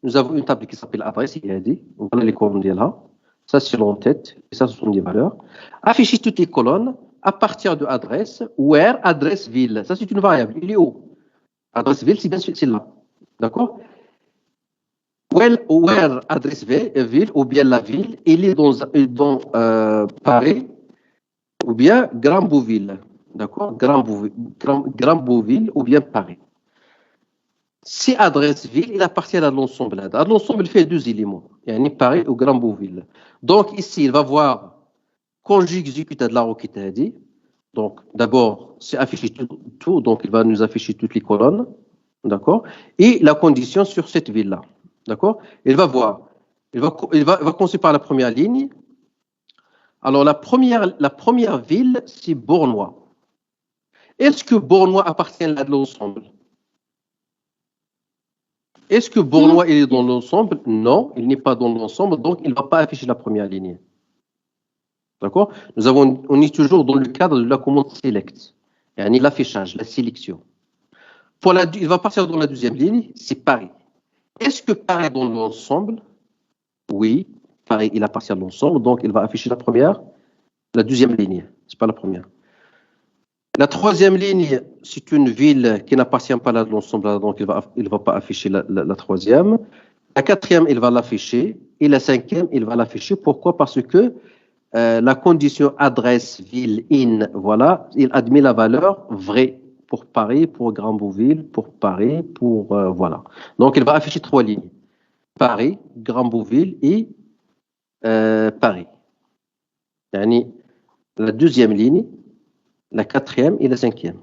nous avons une table qui s'appelle adresse, il a dit. Voilà les colonnes là. Ça, c'est l'entête. Et ça, ce sont des valeurs. Afficher toutes les colonnes à partir de adresse, where, adresse ville. Ça, c'est une variable. Il est où? Adresse ville, c'est bien sûr, c'est là. D'accord? Where adresse ville, ou bien la ville, il est dans Paris, ou bien Grand-Bouville. D'accord? Grand-Bouville, ou bien Paris. Si adresse ville, il appartient à l'ensemble. L'ensemble fait deux éléments. Il y a Paris ou Grand-Bouville. Donc ici, il va voir quand j'exécute de la requête, dit. Donc d'abord, c'est afficher tout, donc il va nous afficher toutes les colonnes. D'accord? Et la condition sur cette ville-là. D'accord? Il va voir. Il va commencer par la première ligne. Alors, la première ville, c'est Bournois. Est-ce que Bournois appartient à l'ensemble? Est-ce que Bournois il est dans l'ensemble? Non, il n'est pas dans l'ensemble, donc il ne va pas afficher la première ligne. D'accord? On est toujours dans le cadre de la commande select. Yani l'affichage, la sélection. Il va partir dans la deuxième ligne, c'est Paris. Est-ce que Paris est dans l'ensemble? Oui, Paris, il appartient à l'ensemble, donc il va afficher la deuxième ligne, c'est pas la première. La troisième ligne, c'est une ville qui n'appartient pas à l'ensemble, donc il va pas afficher la troisième. La quatrième, il va l'afficher, et la cinquième, il va l'afficher. Pourquoi? Parce que la condition adresse ville in, voilà, il admet la valeur vraie pour Paris, pour Grand-Bouville, pour Paris, pour voilà. Donc il va afficher trois lignes. Paris, Grand-Bouville et Paris. Yani, la deuxième ligne, la quatrième et la cinquième.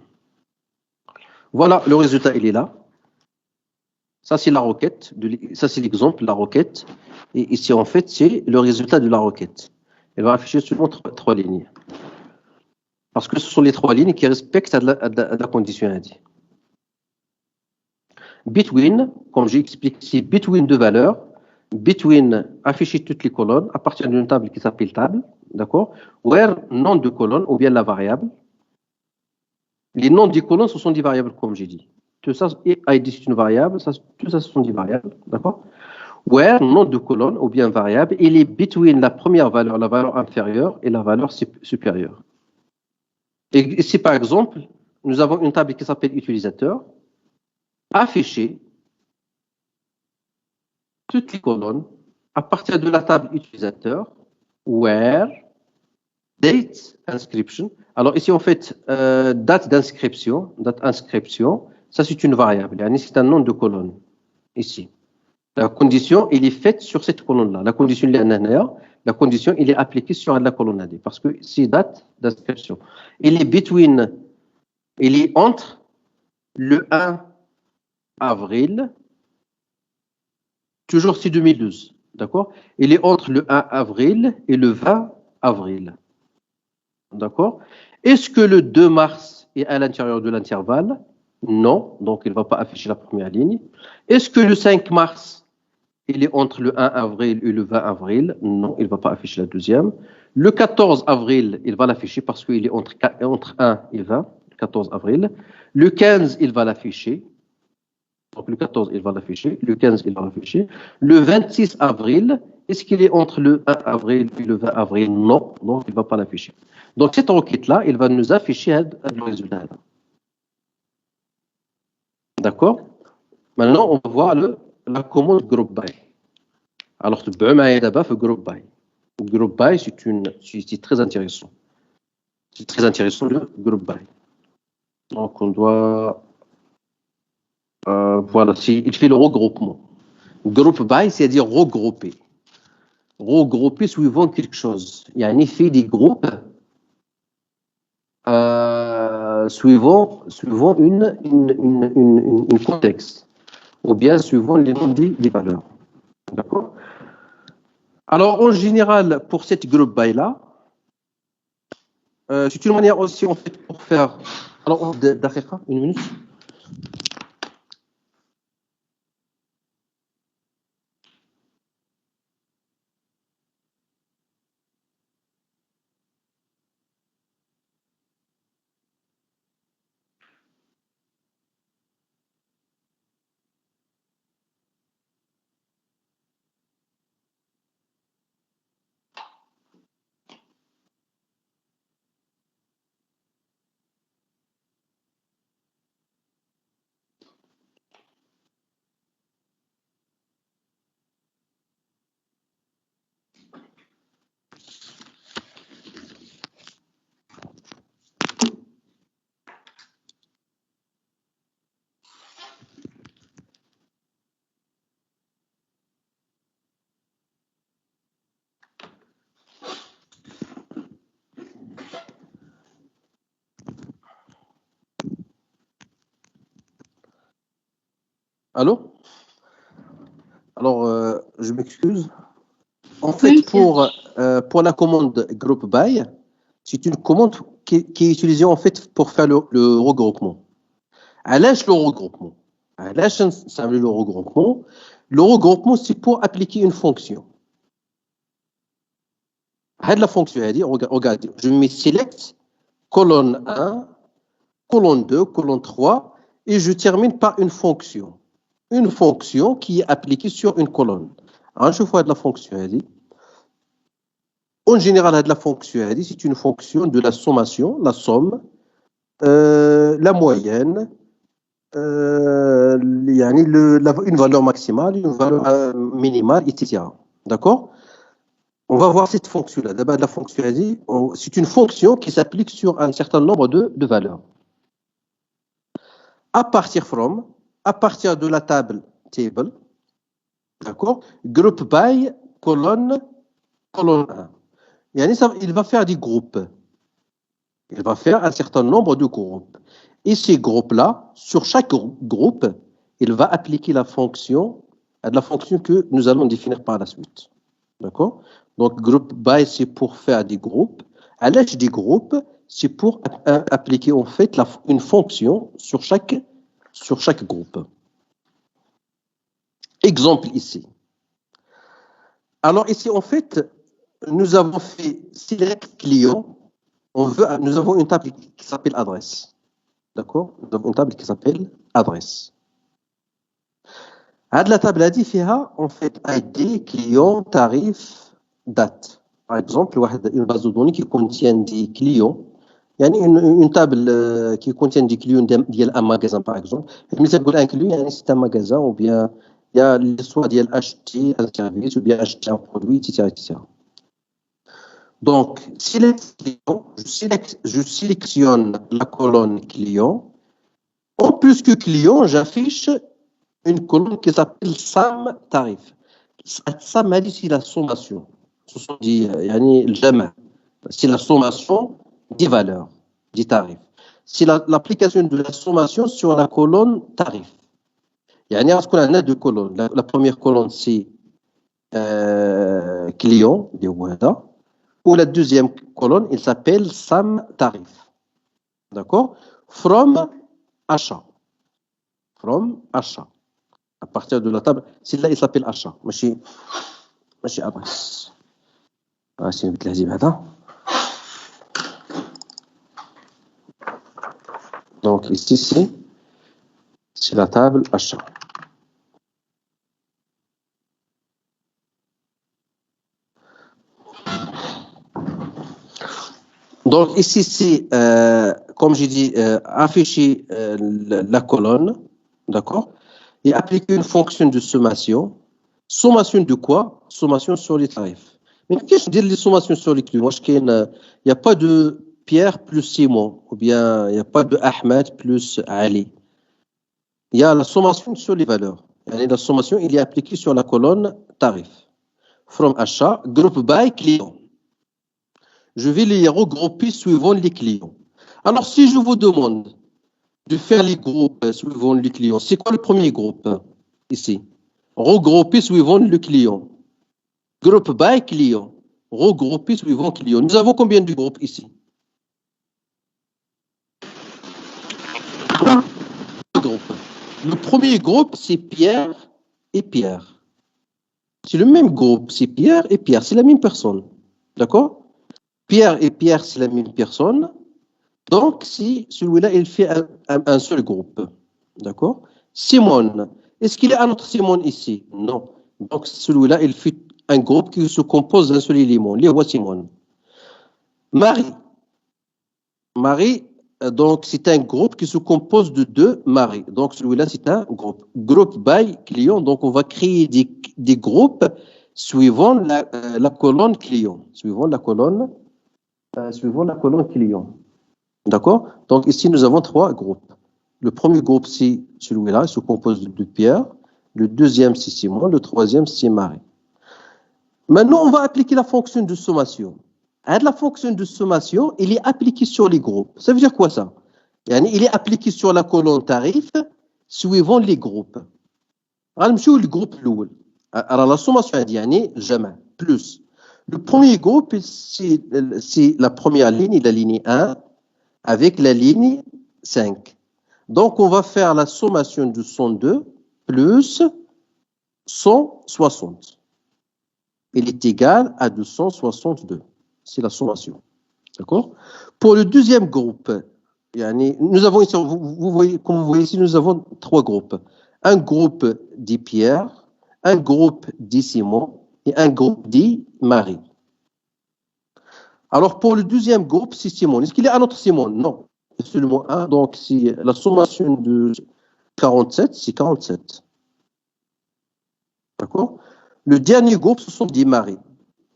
Voilà, le résultat, il est là. Ça, c'est la requête. Ça, c'est l'exemple, la requête. Et ici, en fait, c'est le résultat de la requête. Elle va afficher seulement trois lignes. Parce que ce sont les trois lignes qui respectent la condition indiquée. Between, comme j'ai expliqué, c'est between deux valeurs. Between, afficher toutes les colonnes à partir d'une table qui s'appelle table. D'accord? Where, nom de colonne ou bien la variable. Les noms des colonnes, ce sont des variables, comme j'ai dit. Tout ça, ID, c'est une variable. Tout ça, ce sont des variables. D'accord? Where, nom de colonne ou bien variable, il est between la première valeur, la valeur inférieure, et la valeur supérieure. Et ici, par exemple, nous avons une table qui s'appelle utilisateur. Afficher toutes les colonnes à partir de la table utilisateur, where, date, inscription. Alors ici, en fait, date d'inscription, ça c'est une variable, c'est un nom de colonne, ici. La condition, il est faite sur cette colonne-là. La condition, la condition, il est appliquée sur la colonne AD, parce que c'est date d'inscription. Il est entre le 1 avril, toujours c'est 2012, d'accord? Il est entre le 1 avril et le 20 avril, d'accord? Est-ce que le 2 mars est à l'intérieur de l'intervalle? Non, donc il ne va pas afficher la première ligne. Est-ce que le 5 mars, il est entre le 1 avril et le 20 avril? Non, il ne va pas afficher la deuxième. Le 14 avril, il va l'afficher parce qu'il est entre 1 et 20, le 14 avril. Le 15, il va l'afficher. Donc le 14, il va l'afficher. Le 15, il va l'afficher. Le 26 avril, est-ce qu'il est entre le 1 avril et le 20 avril? Non, donc il ne va pas l'afficher. Donc cette requête-là, il va nous afficher le résultat. D'accord? Maintenant, on va voir la commande group by. Alors, tu peux m'aider d'abord pour group by. Group by, c'est très intéressant. C'est très intéressant le group by. Donc, on doit Voilà, il fait le regroupement. Groupe by, c'est-à-dire regrouper. Regrouper suivant quelque chose. Il y a un effet des groupes suivant une contexte, ou bien suivant les noms des valeurs. D'accord? Alors, en général, pour cette groupe by-là, c'est une manière aussi, en fait, pour faire... Alors, d'accord, une minute. Allô? Alors, je m'excuse. En fait, pour la commande group by, c'est une commande qui est utilisée en fait pour faire le regroupement. علاش le regroupement? علاش نستعملوا le regroupement? Le regroupement, c'est pour appliquer une fonction. هاد la fonction هذه, regardez, je mets select colonne 1, colonne 2, colonne 3, et je termine par une fonction. Une fonction qui est appliquée sur une colonne. Alors, je vois de la fonction هذه. En général, la fonction, c'est une fonction de la sommation, la somme, la moyenne, une valeur maximale, une valeur minimale, etc. D'accord? On va voir cette fonction-là. D'abord, la fonction, c'est une fonction qui s'applique sur un certain nombre de valeurs. À partir de la table table, d'accord? Group by, colonne 1. Il va faire des groupes. Il va faire un certain nombre de groupes. Et ces groupes-là, sur chaque groupe, il va appliquer la fonction que nous allons définir par la suite. D'accord? Donc, group by, c'est pour faire des groupes. À l'âge des groupes, c'est pour appliquer en fait une fonction sur chaque groupe. Exemple ici. Alors ici, en fait, nous avons fait select client. Nous avons une table qui s'appelle adresse. D'accord? Nous avons une table qui s'appelle adresse. La table a dit en fait ID, client, tarif, date. Par exemple, une base de données qui contient des clients. Il y a une table qui contient des clients d'un magasin, par exemple. Mais ça veut dire un client, c'est un magasin, ou bien il y a soit acheter un service, ou bien acheter un produit, etc. etc. Donc, je sélectionne la colonne client. En plus que client, j'affiche une colonne qui s'appelle SAM tarif. SAM, c'est la sommation. Ce sont c'est la sommation des valeurs, des tarifs. C'est l'application de la sommation sur la colonne tarif. Il y a deux colonnes. La première colonne, c'est client, ou la deuxième colonne, il s'appelle SAM tarif. D'accord? From achat. From achat. À partir de la table, celle-là, il s'appelle achat. ماشي adresse. C'est une بتلهزيم هذا. Donc ici, c'est la table achat. Donc ici, c'est, comme j'ai dit, afficher la colonne, d'accord, et appliquer une fonction de sommation. Sommation de quoi? Sommation sur les tarifs. Mais qu'est-ce que je dis les sommations sur les clients? Il n'y a pas de Pierre plus Simon, ou bien il n'y a pas de Ahmed plus Ali. il y a la sommation sur les valeurs. Et la sommation, il est appliquée sur la colonne tarif. From achat, groupe by client. Je vais les regrouper suivant les clients. Alors, si je vous demande de faire les groupes suivant les clients, c'est quoi le premier groupe ici? Regrouper suivant le client. Groupe by client. Regrouper suivant client. Nous avons combien de groupes ici? 3 groupes. Le premier groupe, c'est Pierre et Pierre. C'est le même groupe, c'est Pierre et Pierre, c'est la même personne. D'accord? Pierre et Pierre, c'est la même personne. Donc, si celui-là, il fait un seul groupe. D'accord? Simone. Est-ce qu'il y a un autre Simone ici? Non. Donc, celui-là, il fait un groupe qui se compose d'un seul élément. Les voix Simone. Marie. Marie, donc, c'est un groupe qui se compose de 2 Marie. Donc, celui-là, c'est un groupe. Groupe by client. Donc, on va créer des groupes suivant la colonne client. Suivant la colonne client. D'accord? Donc, ici, nous avons 3 groupes. Le premier groupe, c'est celui-là, il se compose de Pierre. Le deuxième, c'est Simon. Le troisième, c'est Marie. Maintenant, on va appliquer la fonction de sommation. La fonction de sommation, il est appliqué sur les groupes. Ça veut dire quoi ça? Il est appliqué sur la colonne tarif suivant les groupes. غنمشيو للجروب الاول. Alors la sommation indienne, jamais plus. Le premier groupe, c'est la première ligne, la ligne 1, avec la ligne 5. Donc, on va faire la sommation de 102 plus 160. Il est égal à 262. C'est la sommation. D'accord? Pour le deuxième groupe, nous avons ici, vous voyez, comme vous voyez ici, nous avons 3 groupes. Un groupe dit Pierre, un groupe dit Simon et un groupe dit Marie. Alors, pour le deuxième groupe, c'est Simon. Est-ce qu'il y a un autre Simon? Non. Seulement un. Donc, si la sommation de 47, c'est 47. D'accord? Le dernier groupe, ce sont des Marie.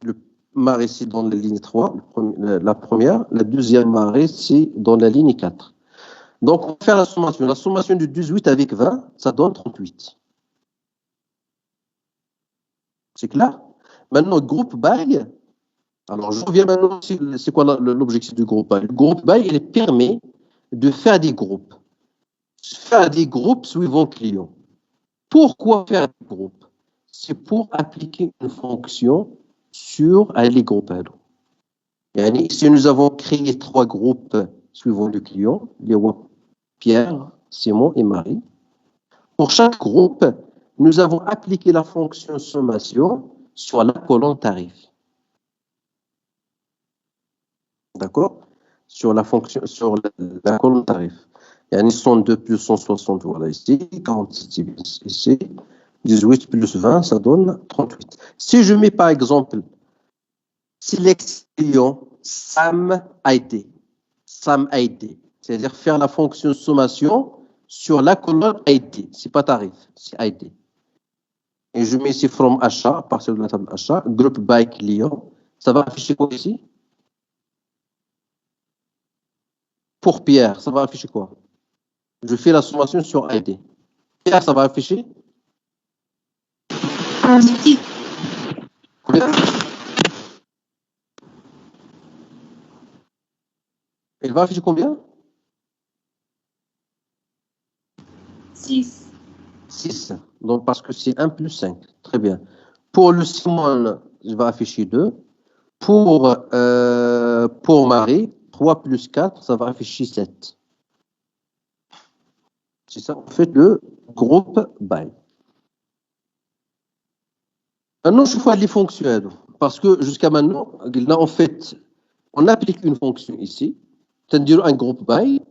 Le Marie, c'est dans la ligne 3, la première. La deuxième Marie, c'est dans la ligne 4. Donc, on va faire la sommation. La sommation de 18 avec 20, ça donne 38. C'est clair? Maintenant, groupe by. Alors, je reviens maintenant, c'est quoi l'objectif du groupe by? Le groupe by, il permet de faire des groupes. Faire des groupes suivant client. Pourquoi faire des groupes? C'est pour appliquer une fonction sur les groupes. Si nous avons créé 3 groupes suivant le client, les Pierre, Simon et Marie, pour chaque groupe, nous avons appliqué la fonction sommation sur la colonne tarif. D'accord? Sur la colonne tarif. Il y a 102 plus 160, voilà ici, 47 ici, 18 plus 20, ça donne 38. Si je mets par exemple, select client SAM ID, c'est-à-dire faire la fonction sommation sur la colonne ID, c'est pas tarif, c'est ID. Et je mets ici from achat, à partir de la table achat, group by client, ça va afficher quoi ici? Pour Pierre, ça va afficher quoi? Je fais la sommation sur ID. Pierre, ça va afficher? Positif. Combien? Elle va afficher combien? 6. 6. Donc, parce que c'est 1 plus 5. Très bien. Pour le Simon, je vais afficher 2. Pour Marie, 3 plus 4, ça va afficher 7. C'est ça, on fait le groupe by. Maintenant, je vois les fonctions. Parce que jusqu'à maintenant, là, en fait, on applique une fonction ici, c'est-à-dire un groupe by,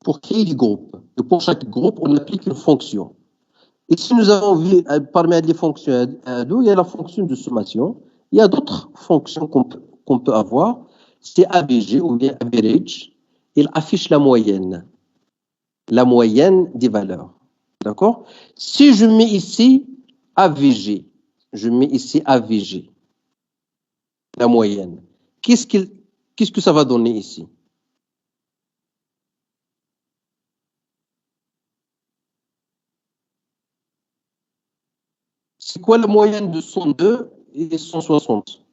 pour créer des groupes. Et pour chaque groupe, on applique une fonction. Et si nous avons vu parmi les fonctions, il y a la fonction de sommation. Il y a d'autres fonctions qu'on peut avoir. C'est ABG ou bien average. Il affiche la moyenne des valeurs. D'accord? Si je mets ici AVG, la moyenne, qu'est-ce que ça va donner ici? C'est quoi la moyenne de 102 et 160?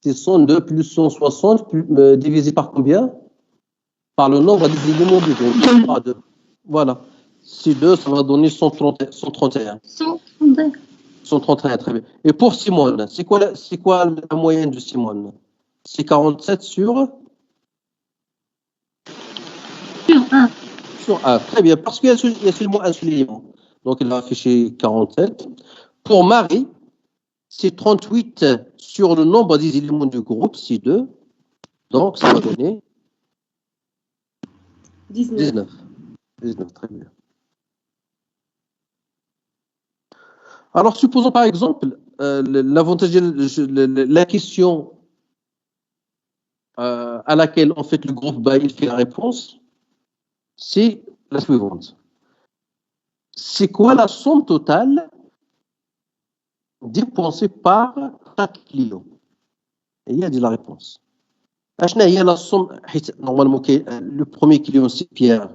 C'est 102 plus 160 divisé par combien? Par le nombre des éléments du groupe. Par 2. Voilà. Si 2, ça va donner 131. 132. 131, très bien. Et pour Simone, c'est quoi la moyenne de Simone? C'est 47 sur 1. Sur 1. Très bien, parce qu'il y a seulement un seul élément. Donc, elle va afficher 47. Pour Marie, c'est 38 sur le nombre des éléments du groupe, c'est 2. Donc, ça va donner 19. 19, très bien. Alors, supposons par exemple, l'avantage, la question à laquelle en fait le groupe BAI il fait la réponse, c'est la suivante. C'est quoi la somme totale dépensée par chaque client? Et il y a dit la réponse. Il y a la somme, normalement, le premier client c'est Pierre.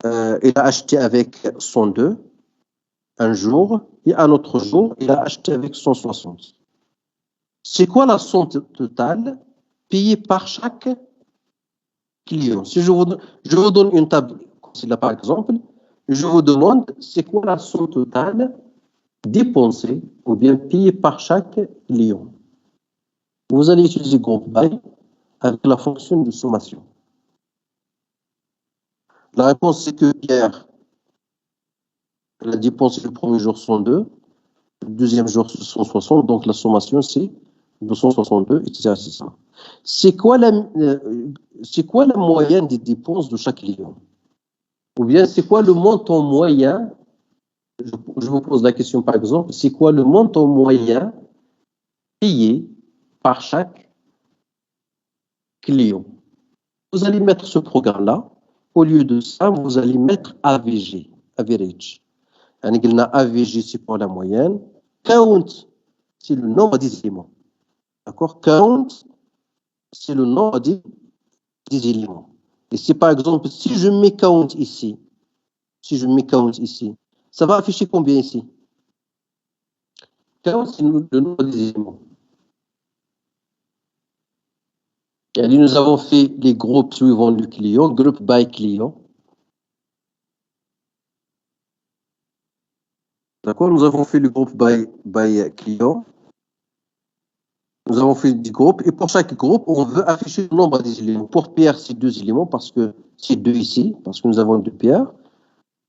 Il a acheté avec 102 un jour, et un autre jour, il a acheté avec 160. C'est quoi la somme totale payée par chaque client? Si je vous donne une table, comme là par exemple, je vous demande c'est quoi la somme totale dépensée ou bien payée par chaque client. Vous allez utiliser groupe by avec la fonction de sommation. La réponse c'est que Pierre a dépensé le premier jour 102, le deuxième jour 160, donc la sommation c'est 262, etc. C'est quoi la moyenne des dépenses de chaque client? Ou bien c'est quoi le montant moyen? Je vous pose la question par exemple, c'est quoi le montant moyen payé par chaque client? Vous allez mettre ce programme-là. Au lieu de ça, vous allez mettre AVG, average. AVG, c'est pour la moyenne. Count, c'est le nombre des éléments. D'accord? Count, c'est le nombre des éléments. Et si par exemple, si je mets count ici, ça va afficher combien ici? Count, c'est le nombre des éléments. Et nous avons fait les groupes suivant le client, groupe by client. D'accord? Nous avons fait le groupe by client. Nous avons fait des groupes. Et pour chaque groupe, on veut afficher le nombre des éléments. Pour Pierre, c'est 2 éléments parce que c'est 2 ici, parce que nous avons 2 pierres.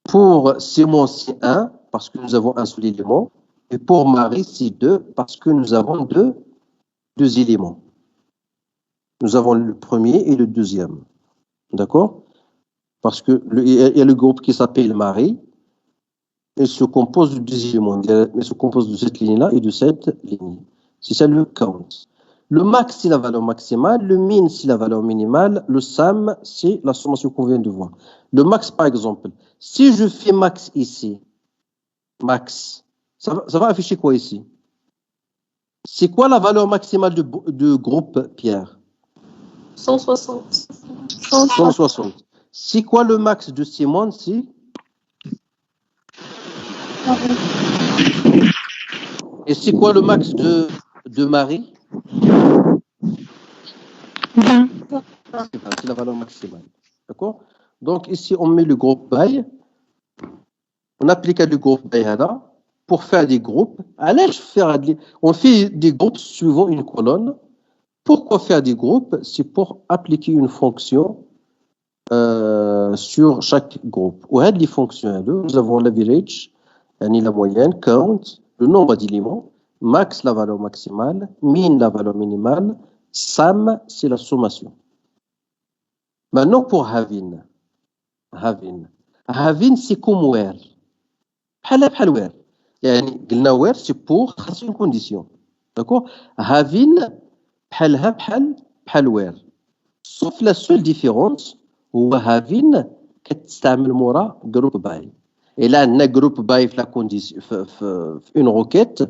Pour Simon, c'est 1 parce que nous avons un seul élément. Et pour Marie, c'est 2 parce que nous avons deux éléments. Nous avons le premier et le deuxième. D'accord? Parce que il y a le groupe qui s'appelle Marie. Il se compose de 2 éléments. Il se compose de cette ligne-là et de cette ligne. C'est ça le count. Le max, c'est la valeur maximale. Le min, c'est la valeur minimale. Le sum, c'est la sommation qu'on vient de voir. Le max, par exemple, si je fais max ici, max, ça va afficher quoi ici? C'est quoi la valeur maximale de groupe Pierre? 160. 160. C'est quoi le max de Simone? C'est Et c'est quoi le max de Marie? 20. C'est la valeur maximale. D'accord? Donc ici, on met le groupe by. On applique le groupe by là pour faire des groupes. On fait des groupes suivant une colonne. Pourquoi faire des groupes? C'est pour appliquer une fonction sur chaque groupe. Ou les fonctions, nous avons l'average, la moyenne, count, le nombre d'éléments, max, la valeur maximale, min, la valeur minimale, sum, c'est la sommation. Maintenant, pour having. Having, c'est comme where. بحال where. يعني قلنا where, c'est pour une condition. D'accord? Having, بحال where. Sauf la seule différence, هو having كتستعمل مورا group by. Et là, on a group by في la condition, في une requête.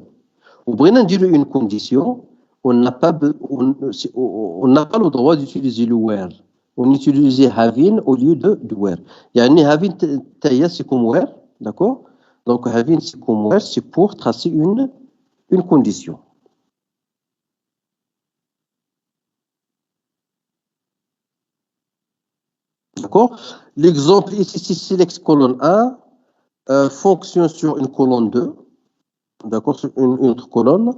وبغينا نديرو une condition, on n'a pas le droit d'utiliser le where. on utilisait having au lieu de where. Yani having taïa c'est comme where, d'accord? Donc having c'est comme where, c'est pour tracer une condition. D'accord? L'exemple ici, c'est select colonne 1, fonction sur une colonne 2, d'accord? Sur une autre colonne.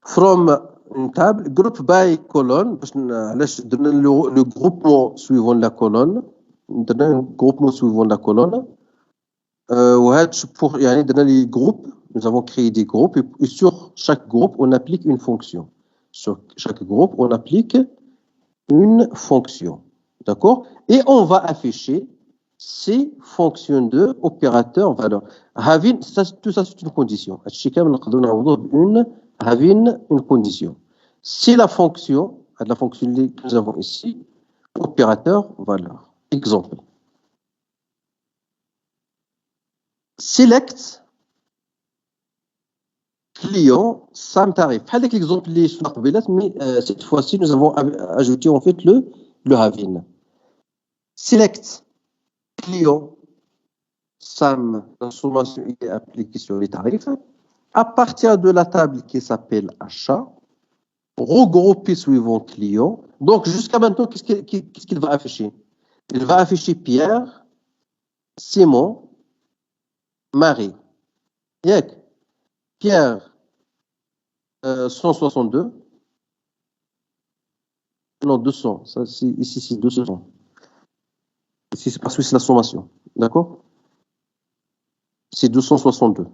From une table, group by colonne, le groupement suivant la colonne, le groupement suivant la colonne. Pour les groupes, nous avons créé des groupes et sur chaque groupe, on applique une fonction. Sur chaque groupe, on applique une fonction. D'accord? Et on va afficher ces fonctions de opérateur valeur. Having, tout ça, c'est une condition. Having une condition. C'est la fonction que nous avons ici, opérateur valeur. Exemple. Select client SAM tarif. Avec l'exemple mais cette fois-ci nous avons ajouté en fait le having. Select client SAM, la sommation est appliquée sur les tarifs à partir de la table qui s'appelle achat, regroupé suivant client. Donc jusqu'à maintenant, qu'est-ce qu'il va afficher? Il va afficher Pierre, Simon, Marie. Pierre 162. Non, 200. Ça, ici, c'est 200. Ici, c'est parce que c'est la sommation. D'accord? C'est 262.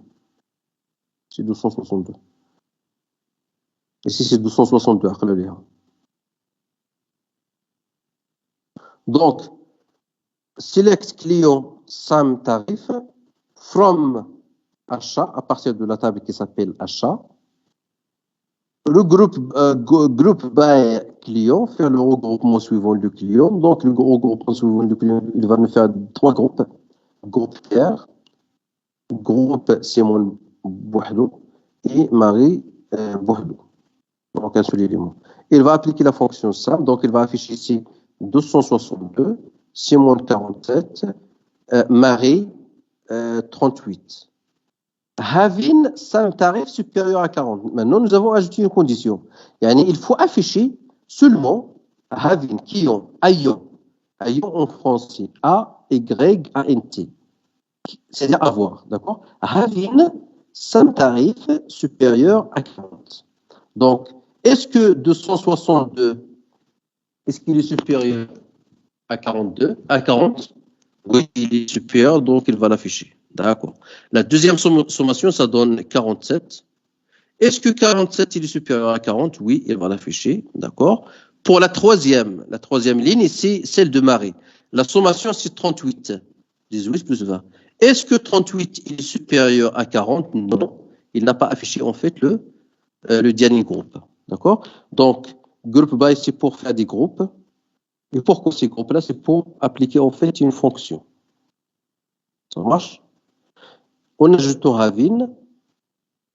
C'est 262. Ici, c'est 262. Donc, select client SAM tarif from achat, à partir de la table qui s'appelle achat. Le groupe by client, faire le regroupement suivant le client. Donc, le regroupement suivant le client, il va nous faire 3 groupes. Groupe Pierre, groupe Simon Bouhdou et Marie Bouhdou. Donc, un seul élément. Il va appliquer la fonction SAM. Donc, il va afficher ici 262, Simon 47, Marie 38. Having SAM tarif supérieur à 40. Maintenant, nous avons ajouté une condition. Il faut afficher seulement having, qui ont, ayant en français, A, Y, A, N, T. C'est-à-dire avoir, d'accord? Having SAM tarif supérieur à 40. Donc, est-ce que 262, est-ce qu'il est supérieur à 42, à 40? Oui, il est supérieur, donc il va l'afficher. D'accord. La deuxième sommation, ça donne 47. Est-ce que 47, il est supérieur à 40? Oui, il va l'afficher. D'accord. Pour la troisième ligne, c'est celle de Marie. La sommation, c'est 38. 18 plus 20. Est-ce que 38, il est supérieur à 40? Non. Il n'a pas affiché, en fait, le dernier groupe. D'accord. Donc, group by, c'est pour faire des groupes. Et pourquoi ces groupes-là? C'est pour appliquer, en fait, une fonction. Ça marche? On ajoute un having,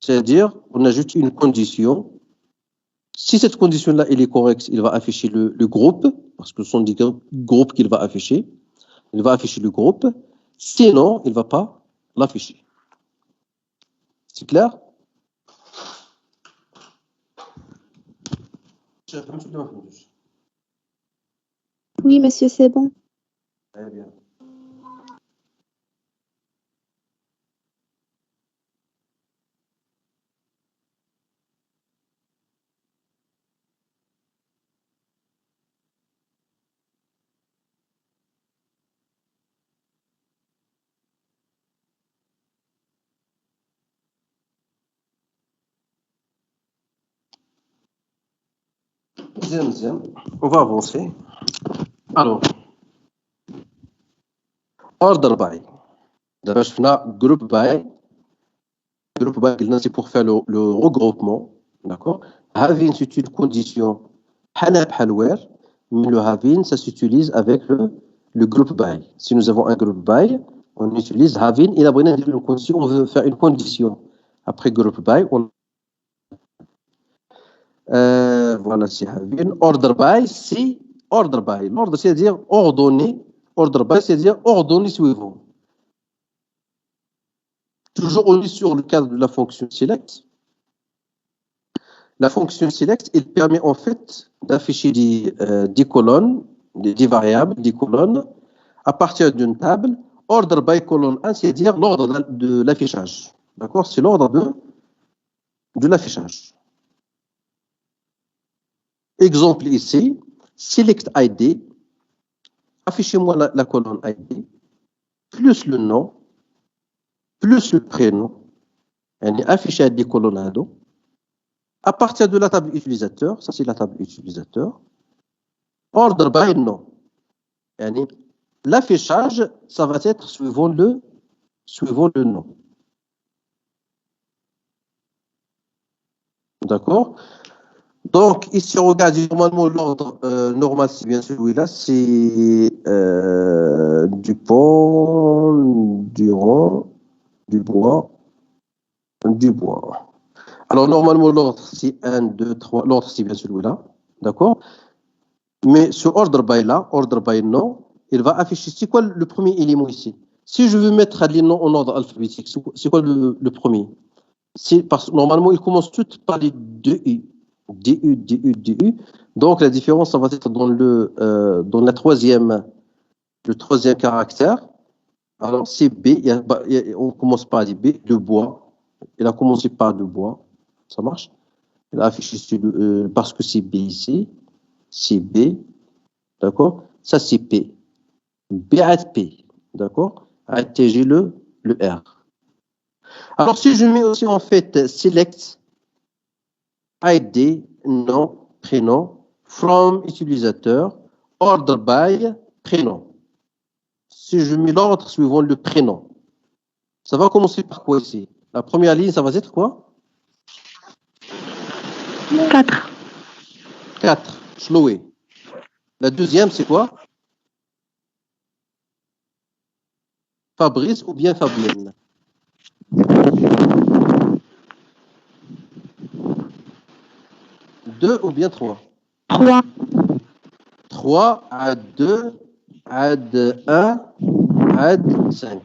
c'est-à-dire on ajoute une condition. Si cette condition-là elle est correcte, il va afficher le groupe, parce que ce sont des groupes qu'il va afficher. Il va afficher le groupe. Sinon, il ne va pas l'afficher. C'est clair? Oui, monsieur, c'est bon. Très bien. Deuxième. On va avancer. Alors, order by. D'abord, je fais group by. Group by, c'est pour faire le regroupement. D'accord? Having, c'est une condition. Halware, mais le having, ça s'utilise avec le group by. Si nous avons un group by, on utilise having. Et là, une condition, on veut faire une condition. Après group by, voilà, c'est having. Order by, c'est order by. L'ordre, c'est-à-dire ordonner. Order by, c'est-à-dire ordonner suivant. Toujours on est sur le cadre de la fonction select. La fonction select, elle permet en fait d'afficher des colonnes, des variables, des colonnes, à partir d'une table. Order by colonne 1, c'est-à-dire l'ordre de l'affichage. D'accord? C'est l'ordre de l'affichage. Exemple ici, select ID, affichez-moi la colonne ID, plus le nom, plus le prénom, afficher des colonnes à partir de la table utilisateur, ça c'est la table utilisateur, order by nom. L'affichage, ça va être suivant le nom. D'accord? Donc, ici, regardez, normalement, l'ordre normal, c'est bien celui-là, c'est Dupont, Durand, Dubois, Dubois. Alors, normalement, l'ordre, c'est 1, 2, 3, l'ordre, c'est bien celui-là, d'accord? Mais ce order by là, order by nom, il va afficher, c'est quoi le premier élément ici? Si je veux mettre les noms en ordre alphabétique, c'est quoi le premier? Parce que normalement, ils commencent tous par les deux U. DU, DU, DU. Donc, la différence, ça va être dans le troisième caractère. Alors, c'est B. On commence par les B, de bois. Il a commencé par de bois. Ça marche? Il a affiché parce que c'est B ici. C'est B. D'accord? Ça, c'est P. B à P. D'accord? A TG le R. Alors, si je mets aussi en fait select ID, nom, prénom, from utilisateur, order by, prénom. Si je mets l'ordre suivant le prénom, ça va commencer par quoi ici? La première ligne, ça va être quoi? 4. 4. Chloé. La deuxième, c'est quoi? Fabrice ou bien Fabienne? 2 ou bien 3? 3. 3 à 2, à 1, à 5.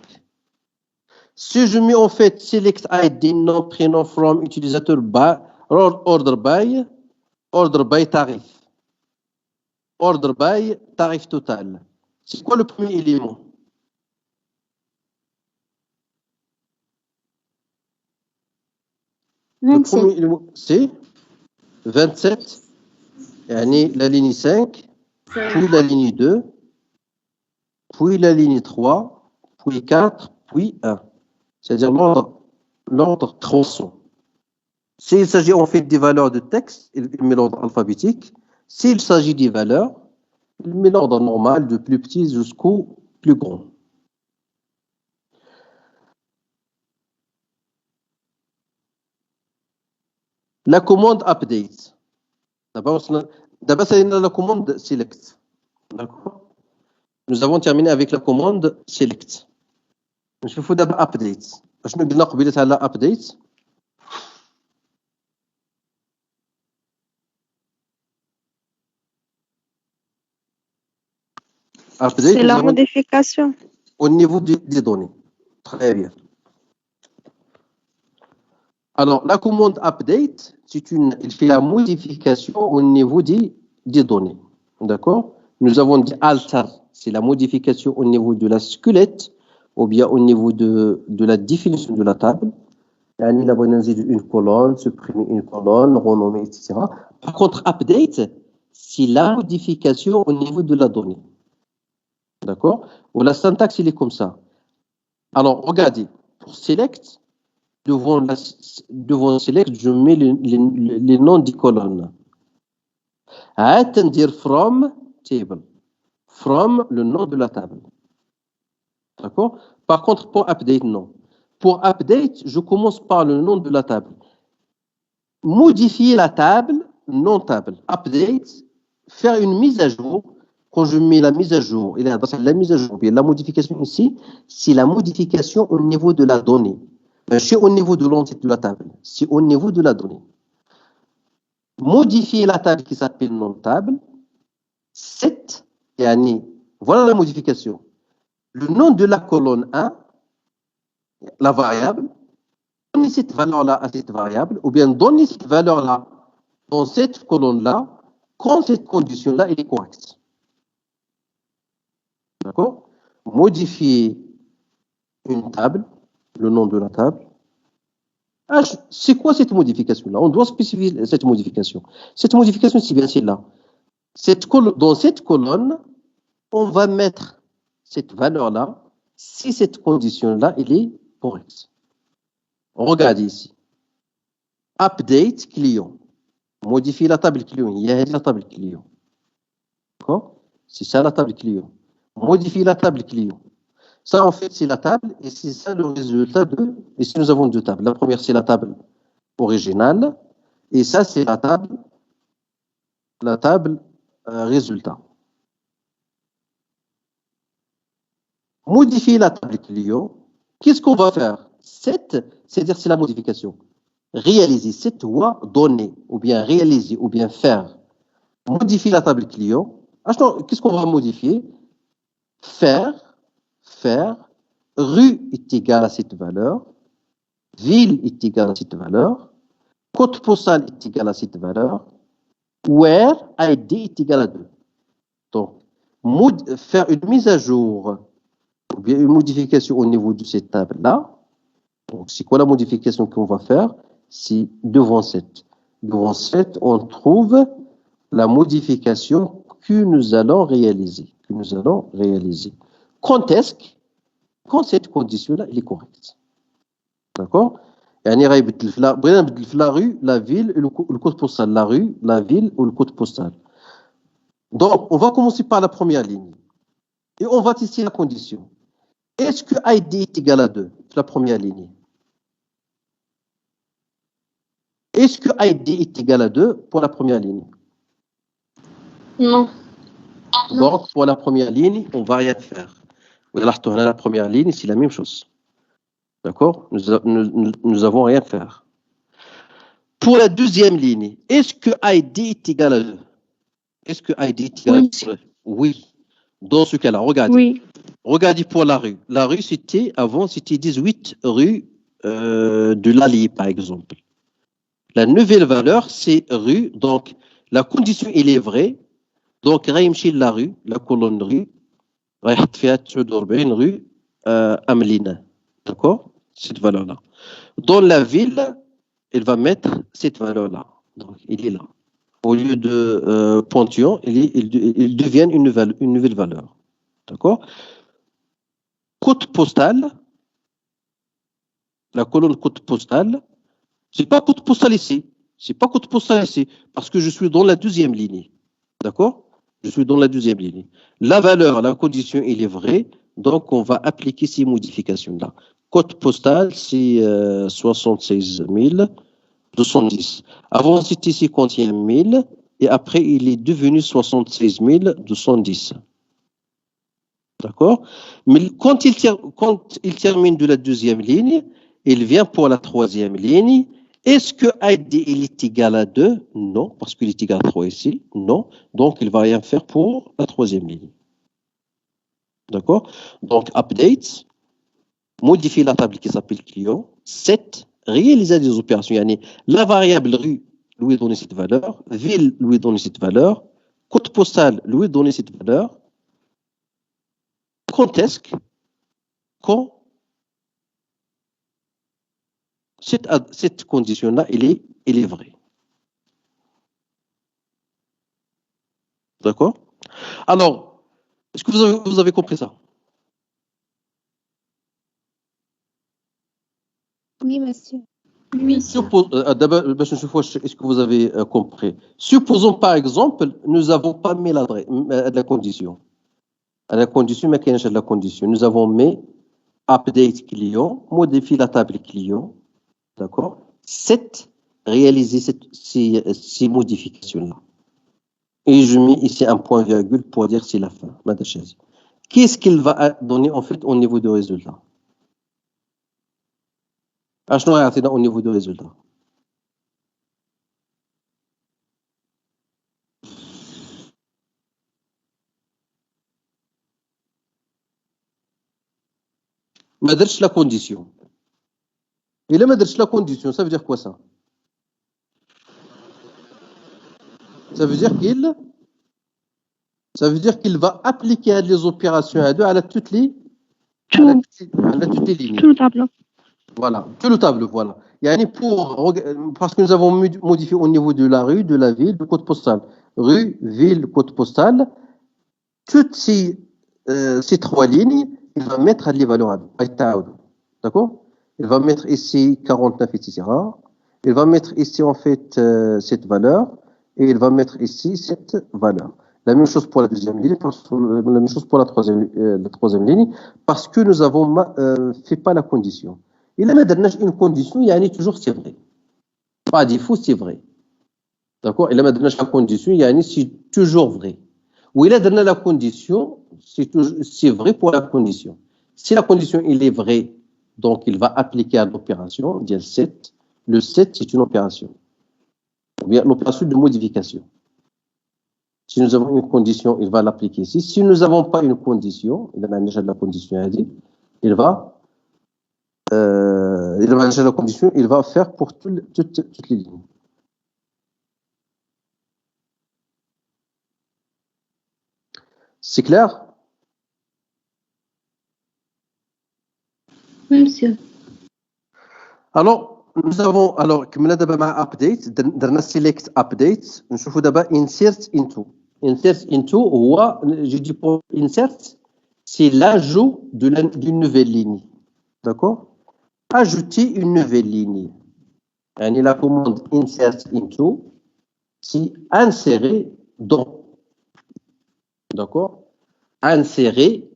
Si je mets en fait select ID, nom, prénom, from, utilisateur, order by tarif. Order by tarif total. C'est quoi le premier élément? Le premier élément, c'est 27. La ligne 5, puis la ligne 2, puis la ligne 3, puis 4, puis 1. C'est-à-dire l'ordre tronçon. S'il s'agit en fait des valeurs de texte, il met l'ordre alphabétique. S'il s'agit des valeurs, il met l'ordre normal de plus petit jusqu'au plus grand. La commande update. D'abord, c'est la commande select. D'accord? Nous avons terminé avec la commande select. Je fais d'abord update. Je ne vais pas la update. C'est la modification. Au niveau des données. Très bien. Alors, la commande update, il fait la modification au niveau des données. D'accord? Nous avons dit alter, c'est la modification au niveau de la squelette ou bien au niveau de la définition de la table. Il a une colonne, supprimer une colonne, renommer, etc. Par contre, update, c'est la modification au niveau de la donnée. D'accord? Ou la syntaxe, il est comme ça. Alors, regardez, pour select, devant select, je mets les noms des colonnes. Dire from table. From, le nom de la table. D'accord? Par contre, pour update, non. Pour update, je commence par le nom de la table. Modifier la table, non table. Update, faire une mise à jour. Quand je mets la mise à jour, la mise à jour, la modification ici, c'est la modification au niveau de la donnée. C'est au niveau de l'entité de la table. C'est au niveau de la donnée. Modifier la table qui s'appelle non table, 7, voilà la modification. Le nom de la colonne 1, la variable, donnez cette valeur-là à cette variable, ou bien donnez cette valeur-là dans cette colonne-là, quand cette condition-là est correcte. D'accord? Modifier une table, le nom de la table. C'est quoi cette modification-là? On doit spécifier cette modification. Cette modification, c'est bien celle-là. Dans cette colonne, on va mettre cette valeur-là si cette condition-là, elle est correcte. Regardez ici. Update client. Modifier la table client. Il y a la table client. D'accord? C'est ça la table client. Modifier la table client. Ça, en fait, c'est la table et c'est ça le résultat de... Ici, nous avons deux tables. La première, c'est la table originale et ça, c'est la table résultat. Modifier la table client. Qu'est-ce qu'on va faire? C'est-à-dire c'est la modification. Réaliser, c'est toi donner, ou bien réaliser, ou bien faire. Modifier la table client. Qu'est-ce qu'on va modifier? Faire, rue est égal à cette valeur, ville est égal à cette valeur, code postal est égal à cette valeur, where ID est égal à 2. Donc, faire une mise à jour, ou bien une modification au niveau de cette table-là. Donc, c'est quoi la modification qu'on va faire? C'est devant 7. Devant 7, on trouve la modification que nous allons réaliser. Quand est-ce que, quand cette condition-là, elle est correcte. D'accord? La rue, la ville, et le code postal. La rue, la ville ou le code postal. Donc, on va commencer par la première ligne. Et on va tester la condition. Est-ce que ID est égal à 2? La première ligne. Est-ce que ID est égal à 2 pour la première ligne? Non. Donc, pour la première ligne, on ne va rien faire. La première ligne, c'est la même chose. D'accord? Nous n'avons rien à faire. Pour la deuxième ligne, est-ce que ID est égal à 2? Est-ce que ID est égal à 2? Oui. Dans ce cas-là, regardez. Oui. Regardez pour la rue. La rue, avant, c'était 18 rue de l'Allier, par exemple. La nouvelle valeur, c'est rue. Donc, la condition, elle est vraie. Donc, la rue, la colonne rue, rue Amelina. D'accord? Cette valeur-là. Dans la ville, elle va mettre cette valeur-là. Donc, il est là. Au lieu de pointillon, il devient une nouvelle valeur. D'accord? Code postal, la colonne code postal, c'est pas code postal ici. C'est pas code postal ici, parce que je suis dans la deuxième ligne. D'accord? Je suis dans la deuxième ligne. La valeur, la condition, il est vrai, donc on va appliquer ces modifications-là. Code postal, c'est 76 210. Avant, c'était 51 000, et après, il est devenu 76 210. D'accord? Mais quand il termine de la deuxième ligne, il vient pour la troisième ligne. Est-ce que ID il est égal à 2? Non, parce qu'il est égal à 3 ici. Non. Donc, il ne va rien faire pour la troisième ligne. D'accord? Donc, update, modifier la table qui s'appelle client. 7, réaliser des opérations. La variable rue lui donner cette valeur, ville lui donner cette valeur, code postal lui donner cette valeur. Quand est-ce que, quand cette condition-là, elle est vraie. D'accord? Alors, est-ce que vous avez compris ça? Oui, monsieur. Oui. D'abord, est-ce que vous avez compris? Supposons, par exemple, nous n'avons pas mis la condition. À la condition, mais qu'il y a la condition. Nous avons mis update client, modifier la table client. D'accord? 7, réaliser ces modifications-là. Et je mets ici un point virgule pour dire c'est la fin. Qu'est-ce qu'il va donner en fait au niveau du résultat? Au niveau du résultat. ما درتش لا كونديسيون. إلا ما درتش لا كونديسيون ça veut dire quoi ça? Ça veut dire qu'il va appliquer les opérations à deux à toutes les lignes. Tout le tableau. Voilà, tout le tableau, voilà. Parce que nous avons modifié au niveau de la rue, de la ville, du code postal. Rue, ville, code postal. Toutes ces trois lignes, il va mettre les valeurs à deux. D'accord? Il va mettre ici 49, etc. Il va mettre ici, en fait, cette valeur. Et il va mettre ici cette valeur. La même chose pour la deuxième ligne, la même chose pour la troisième ligne, parce que nous avons fait pas la condition. Il a mis une condition, il y a toujours c'est vrai. Pas défaut, c'est vrai. D'accord? Il a mis la condition, il y a c'est toujours vrai. Ou il a donné la condition, c'est vrai pour la condition. Si la condition il est vraie, donc il va appliquer à l'opération, dire 7. Le 7, c'est une opération. Ou bien l'opération de modification. Si nous avons une condition, il va l'appliquer ici. Si nous n'avons pas une condition, il a déjà la condition à dire, il va déjà la condition, il va faire pour toutes les lignes. C'est clair? Oui, monsieur. Alors, nous avons, comme là d'abord ma update, درنا select update, نشوفوا d'abord insert into. Insert into, je dis pour insert, c'est l'ajout d'une nouvelle ligne. D'accord? Ajouter une nouvelle ligne. Et la commande insert into, c'est insérer dans. D'accord? Insérer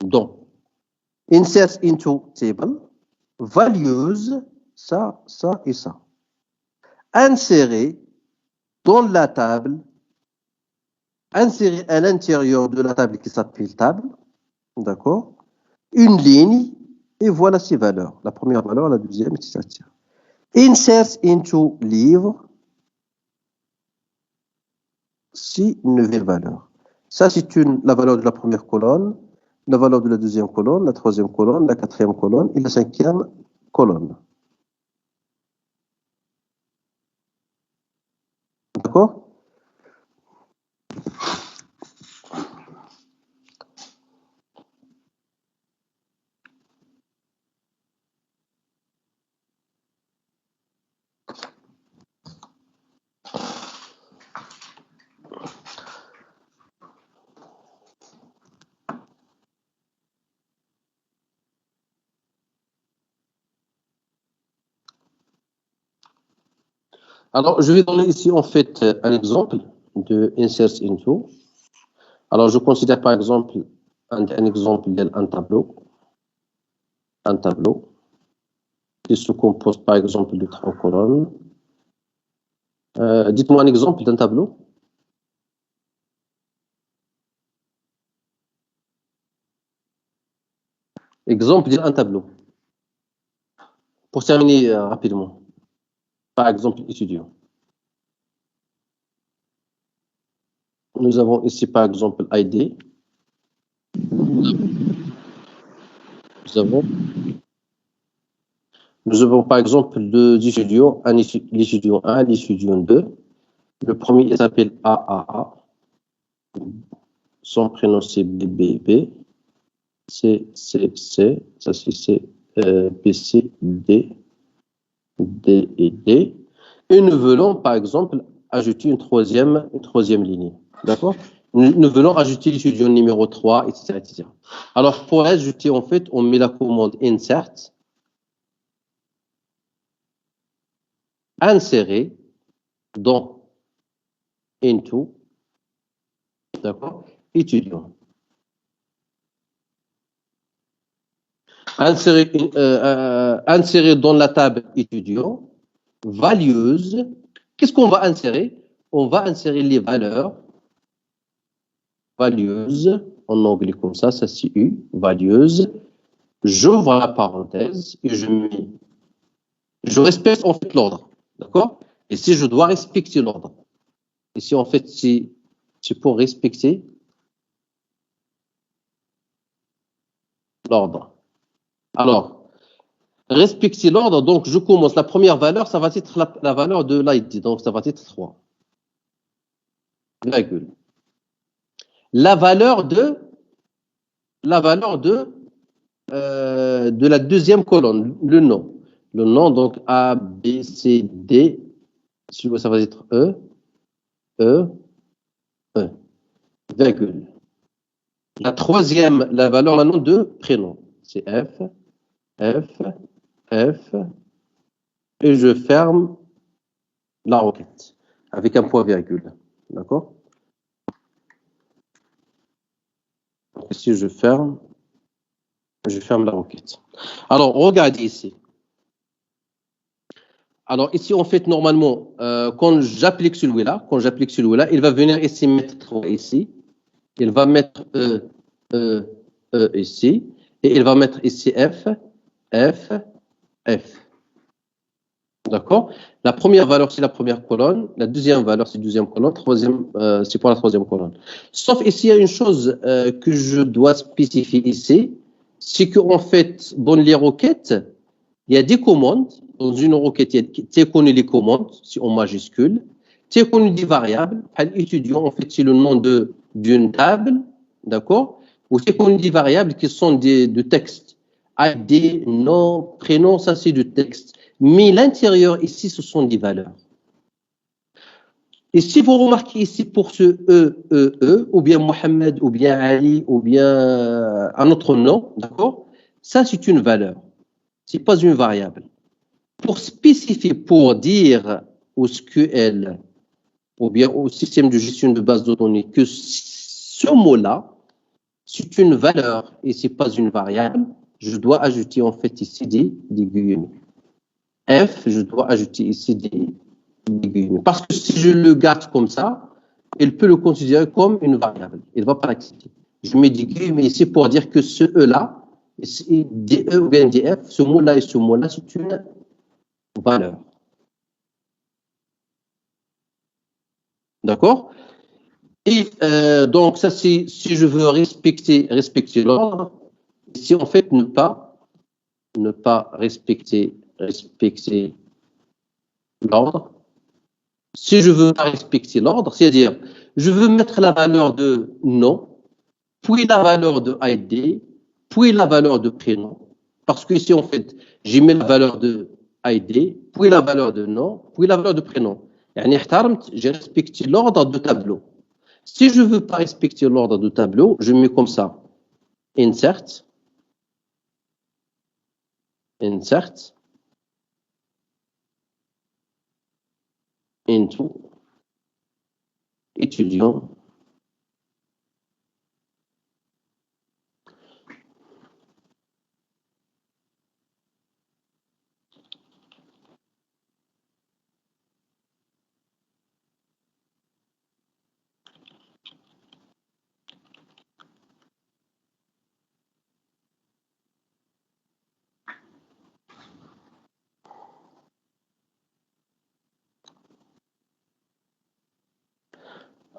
dans. Insert into table, values, ça et ça. Insérer dans la table, insérer à l'intérieur de la table qui s'appelle table, d'accord? Une ligne, et voilà ses valeurs. La première valeur, la deuxième, etc. Insert into livre, c'est une nouvelle valeur. Ça, c'est la valeur de la première colonne, la valeur de la deuxième colonne, la troisième colonne, la quatrième colonne et la cinquième colonne. D'accord? Alors, je vais donner ici, en fait, un exemple de insert into. Alors, je considère, par exemple, un exemple d'un tableau. Un tableau qui se compose, par exemple, de 3 colonnes. Dites-moi un exemple d'un tableau. Exemple d'un tableau. Pour terminer rapidement. Par exemple, étudiant. Nous avons ici, par exemple, ID. Nous avons, par exemple, deux étudiants, l'étudiant 1 et l'étudiant 2. Le premier, il s'appelle AAA. Son prénom, c'est BBB. C, ça c'est C, BC, D et D. Et nous voulons, par exemple, ajouter une troisième ligne. D'accord? Nous voulons ajouter l'étudiant numéro 3, etc., etc. Alors, pour ajouter, en fait, on met la commande insert, insérer dans into, d'accord, étudiant. Insérer dans la table étudiant, values. Qu'est-ce qu'on va insérer? On va insérer les valeurs. Values, en anglais comme ça c'est U, values. J'ouvre la parenthèse et je respecte en fait l'ordre. D'accord? Et si je dois respecter l'ordre. Ici, en fait, c'est pour respecter l'ordre. Alors, respecter l'ordre, donc je commence. La première valeur, ça va être la valeur de l'ID, donc ça va être 3. Virgule. La valeur de la deuxième colonne, le nom. Le nom, donc A, B, C, D, ça va être E, E, E, virgule. La troisième, la valeur maintenant de prénom, c'est F, F, F, et je ferme la requête avec un point virgule. D'accord? Ici, je ferme la requête. Alors, regardez ici. Alors, ici, en fait, normalement, quand j'applique celui-là, il va venir ici mettre 3 ici. Il va mettre E ici. Et il va mettre ici F, F, F. D'accord? La première valeur, c'est la première colonne. La deuxième valeur, c'est la deuxième colonne. Troisième, c'est pour la troisième colonne. Sauf ici, il y a une chose que je dois spécifier ici. C'est qu'en fait, dans les requêtes, il y a des commandes. Dans une requête, tu connais les commandes, c'est en majuscule. Tu connais des variables. Étudiant, en fait, c'est le nom d'une table. D'accord? Ou tu connais des variables qui sont de texte. ID, nom, prénom, ça c'est du texte. Mais l'intérieur ici, ce sont des valeurs. Et si vous remarquez ici pour ce ou bien Mohamed, ou bien Ali, ou bien un autre nom, d'accord? Ça, c'est une valeur. C'est pas une variable. Pour spécifier, pour dire au SQL, ou bien au système de gestion de base de données, que ce mot-là, c'est une valeur et c'est pas une variable, je dois ajouter en fait ici des guillemets. F, je dois ajouter ici des guillemets. Parce que si je le garde comme ça, il peut le considérer comme une variable. Il ne va pas l'accepter. Je mets des guillemets ici pour dire que ce E-là, des E ou bien des F, ce mot-là et ce mot-là, c'est une valeur. D'accord? Et donc, ça, c'est si je veux respecter l'ordre, si en fait ne pas respecter l'ordre. Si je veux pas respecter l'ordre, c'est-à-dire, je veux mettre la valeur de nom, puis la valeur de ID, puis la valeur de prénom. Parce que ici, en fait, j'ai mis la valeur de ID, puis la valeur de nom, puis la valeur de prénom. J'ai respecté l'ordre de tableau. Si je veux pas respecter l'ordre de tableau, je mets comme ça. Insert, into, étudiant,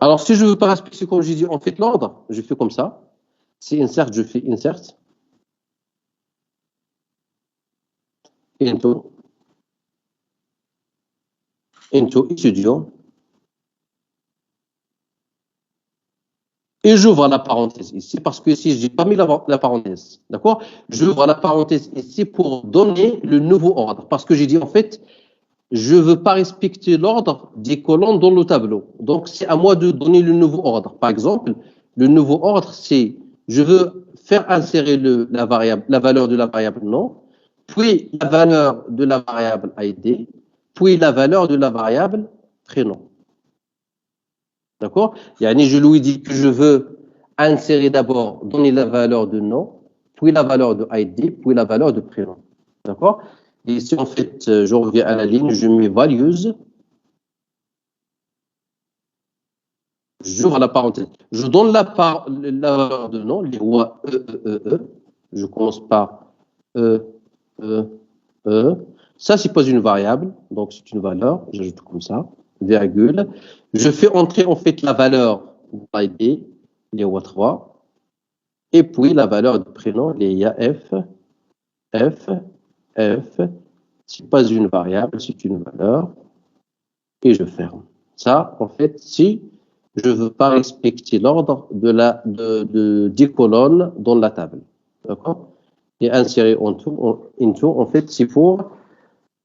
alors, si je veux pas respecter, comme j'ai dit, en fait, l'ordre, je fais comme ça. Si insert, je fais insert. Into étudiant. Et j'ouvre la parenthèse ici, parce que ici, je n'ai pas mis la parenthèse. D'accord? J'ouvre la parenthèse ici pour donner le nouveau ordre. Parce que j'ai dit, en fait, je ne veux pas respecter l'ordre des colonnes dans le tableau. Donc, c'est à moi de donner le nouveau ordre. Par exemple, le nouveau ordre, c'est, je veux faire insérer la valeur de la variable nom, puis la valeur de la variable ID, puis la valeur de la variable prénom. D'accord? Je lui dis que je veux insérer d'abord, donner la valeur de nom, puis la valeur de ID, puis la valeur de prénom. D'accord? Et si en fait, je reviens à la ligne, je mets values, j'ouvre la parenthèse, je donne la valeur de nom, les rois je commence par E, ça c'est pas une variable, donc c'est une valeur, j'ajoute comme ça, virgule, je fais entrer en fait la valeur d'ID, les rois 3, et puis la valeur du prénom, les IAF, F, c'est pas une variable, c'est une valeur, et je ferme. Ça, en fait, si je veux pas respecter l'ordre des colonnes dans la table. D'accord? Et insérer into, en fait, c'est pour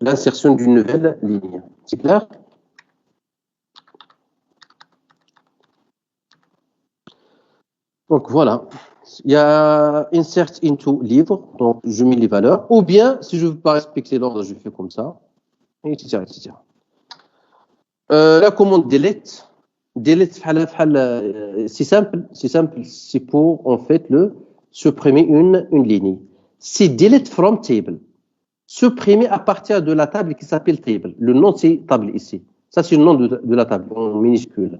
l'insertion d'une nouvelle ligne. C'est clair? Donc voilà, il y a insert into livre, donc je mets les valeurs, ou bien si je ne veux pas respecter l'ordre, je fais comme ça, etc. etc. La commande delete, c'est simple, c'est pour en fait supprimer une ligne. C'est delete from table, supprimer à partir de la table qui s'appelle table. Le nom c'est table ici, ça c'est le nom de la table en minuscule.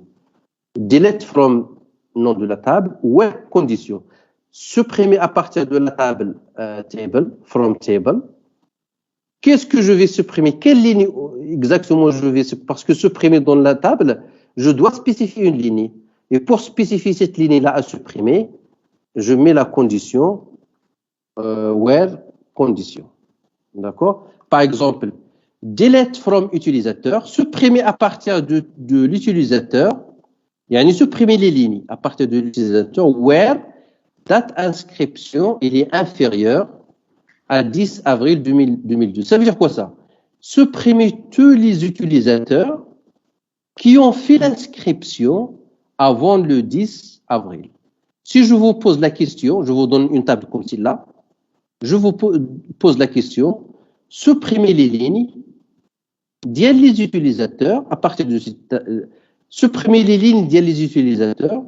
Delete from nom de la table, where condition. Supprimer à partir de la table table, from table. Qu'est-ce que je vais supprimer? Quelle ligne exactement je vais supprimer? Parce que supprimer dans la table, je dois spécifier une ligne. Et pour spécifier cette ligne-là à supprimer, je mets la condition where condition. D'accord? Par exemple, delete from utilisateur, supprimer à partir de l'utilisateur. Yani supprimer les lignes à partir de l'utilisateur where date inscription il est inférieur à 10 avril 2012. Ça veut dire quoi ça? Supprimer tous les utilisateurs qui ont fait l'inscription avant le 10 avril. Si je vous pose la question, je vous donne une table comme celle-là, je vous pose la question, supprimer les lignes des utilisateurs à partir de supprimer les lignes des utilisateurs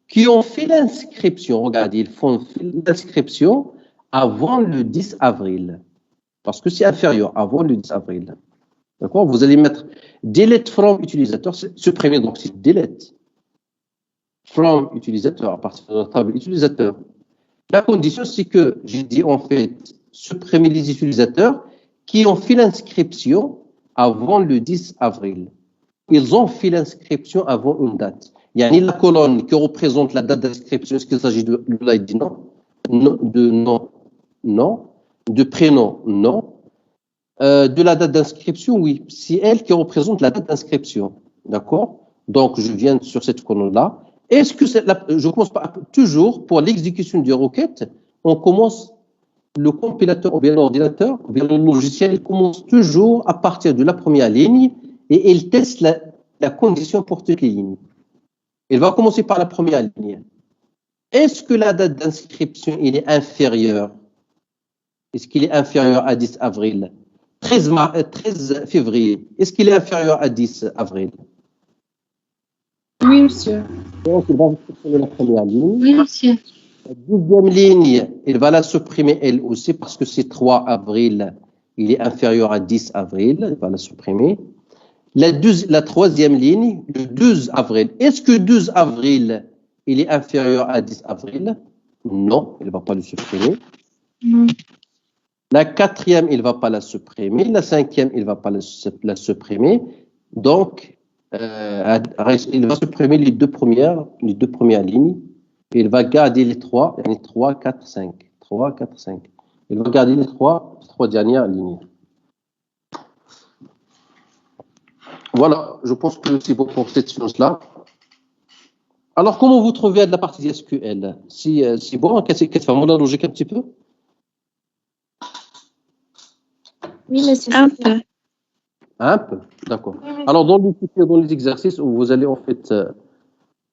qui ont fait l'inscription. Regardez, ils font l'inscription avant le 10 avril. Parce que c'est inférieur, avant le 10 avril. D'accord? Vous allez mettre delete from utilisateur, supprimer, donc c'est delete from utilisateur à partir de la table utilisateur. La condition, c'est que j'ai dit en fait supprimer les utilisateurs qui ont fait l'inscription avant le 10 avril. Ils ont fait l'inscription avant une date. Il y a la colonne qui représente la date d'inscription. Est-ce qu'il s'agit de l'ID? Non. De nom? Non. De prénom? Non. De la date d'inscription? Oui. C'est elle qui représente la date d'inscription. D'accord? Donc, je viens sur cette colonne-là. Est-ce que je commence toujours pour l'exécution des requêtes, on commence le compilateur ou bien l'ordinateur, ou bien le logiciel, il commence toujours à partir de la première ligne et il teste la condition pour toutes les lignes. Il va commencer par la première ligne. Est-ce que la date d'inscription il est inférieure? Est-ce qu'il est inférieur à 10 avril? 13 février. Est-ce qu'il est inférieur à 10 avril? Oui, monsieur. Donc, il va supprimer la première ligne. Oui, monsieur. La deuxième ligne, il va la supprimer elle aussi parce que c'est 3 avril. Il est inférieur à 10 avril. Il va la supprimer. La troisième ligne, le 12 avril. Est-ce que 12 avril, il est inférieur à 10 avril? Non, il ne va pas le supprimer. Non. La quatrième, il ne va pas la supprimer. La cinquième, il ne va pas la supprimer. Donc, il va supprimer les deux premières lignes. Et il va garder les 3, 4, 5. 3, 4, 5. Il va garder les trois dernières lignes. Voilà, je pense que c'est bon pour cette chose-là. Alors, comment vous trouvez de la partie SQL? C'est bon, qu'est-ce que fait la logique un petit peu? Oui, monsieur. Un peu. Un peu, d'accord. Alors, dans les exercices où vous allez en fait,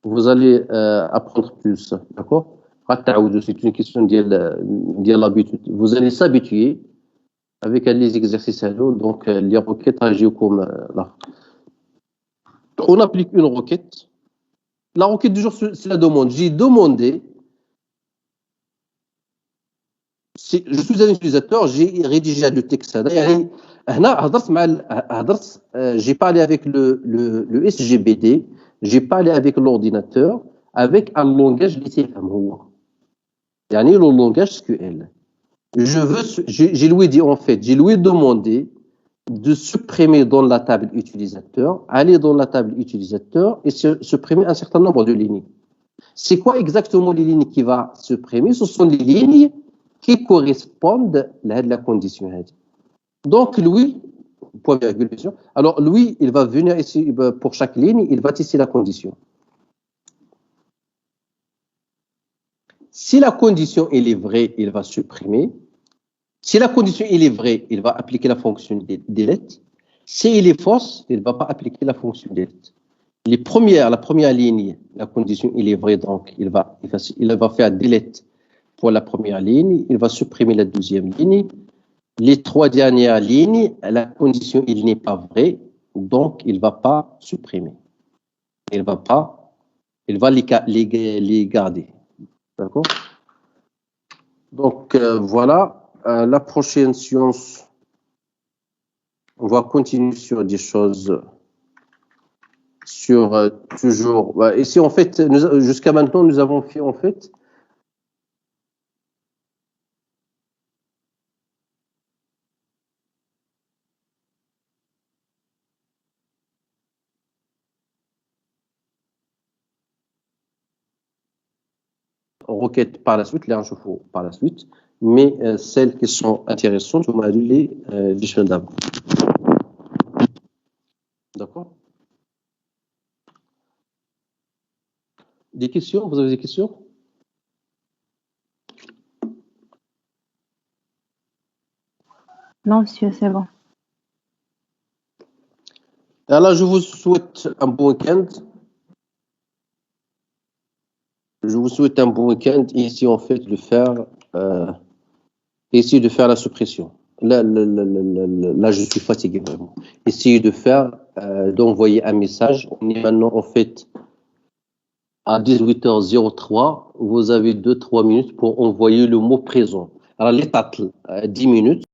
apprendre plus, d'accord? C'est une question de l'habitude. Vous allez s'habituer avec les exercices donc les requêtes agissent comme là. On applique une requête. La requête du jour, c'est la demande. J'ai demandé, je suis un utilisateur, j'ai rédigé le texte. J'ai parlé avec le SGBD, j'ai parlé avec l'ordinateur, avec un langage qui est le langage SQL. J'ai lui dit en fait, j'ai lui demandé de supprimer dans la table utilisateur, aller dans la table utilisateur et supprimer un certain nombre de lignes. C'est quoi exactement les lignes qui va supprimer? Ce sont les lignes qui correspondent à la condition. Donc, lui, point virgule, bien sûr. Alors, lui, il va venir ici, pour chaque ligne, il va tester la condition. Si la condition elle est vraie, il va supprimer. Si la condition elle est vraie, il va appliquer la fonction delete. Si elle est fausse, il ne va pas appliquer la fonction delete. La première ligne, la condition elle est vraie, donc il va faire delete pour la première ligne, il va supprimer la deuxième ligne. Les trois dernières lignes, la condition il n'est pas vraie, donc il ne va pas supprimer. Il va les garder. D'accord? Donc, voilà. La prochaine séance, on va continuer sur des choses, sur toujours. Ici, en fait, jusqu'à maintenant, nous avons fait, en fait, requêtes par la suite, les enchauffots par la suite, mais celles qui sont intéressantes, on a dû les choses d'avant. D'accord? Des questions? Vous avez des questions? Non, monsieur, c'est bon. Alors, je vous souhaite un bon week-end. Je vous souhaite un bon week-end et ici, en fait, de faire la suppression. Là, je suis fatigué vraiment. Essayez d'envoyer un message. On est maintenant, en fait, à 18h03. Vous avez 2-3 minutes pour envoyer le mot présent. Alors, l'étape, 10 minutes.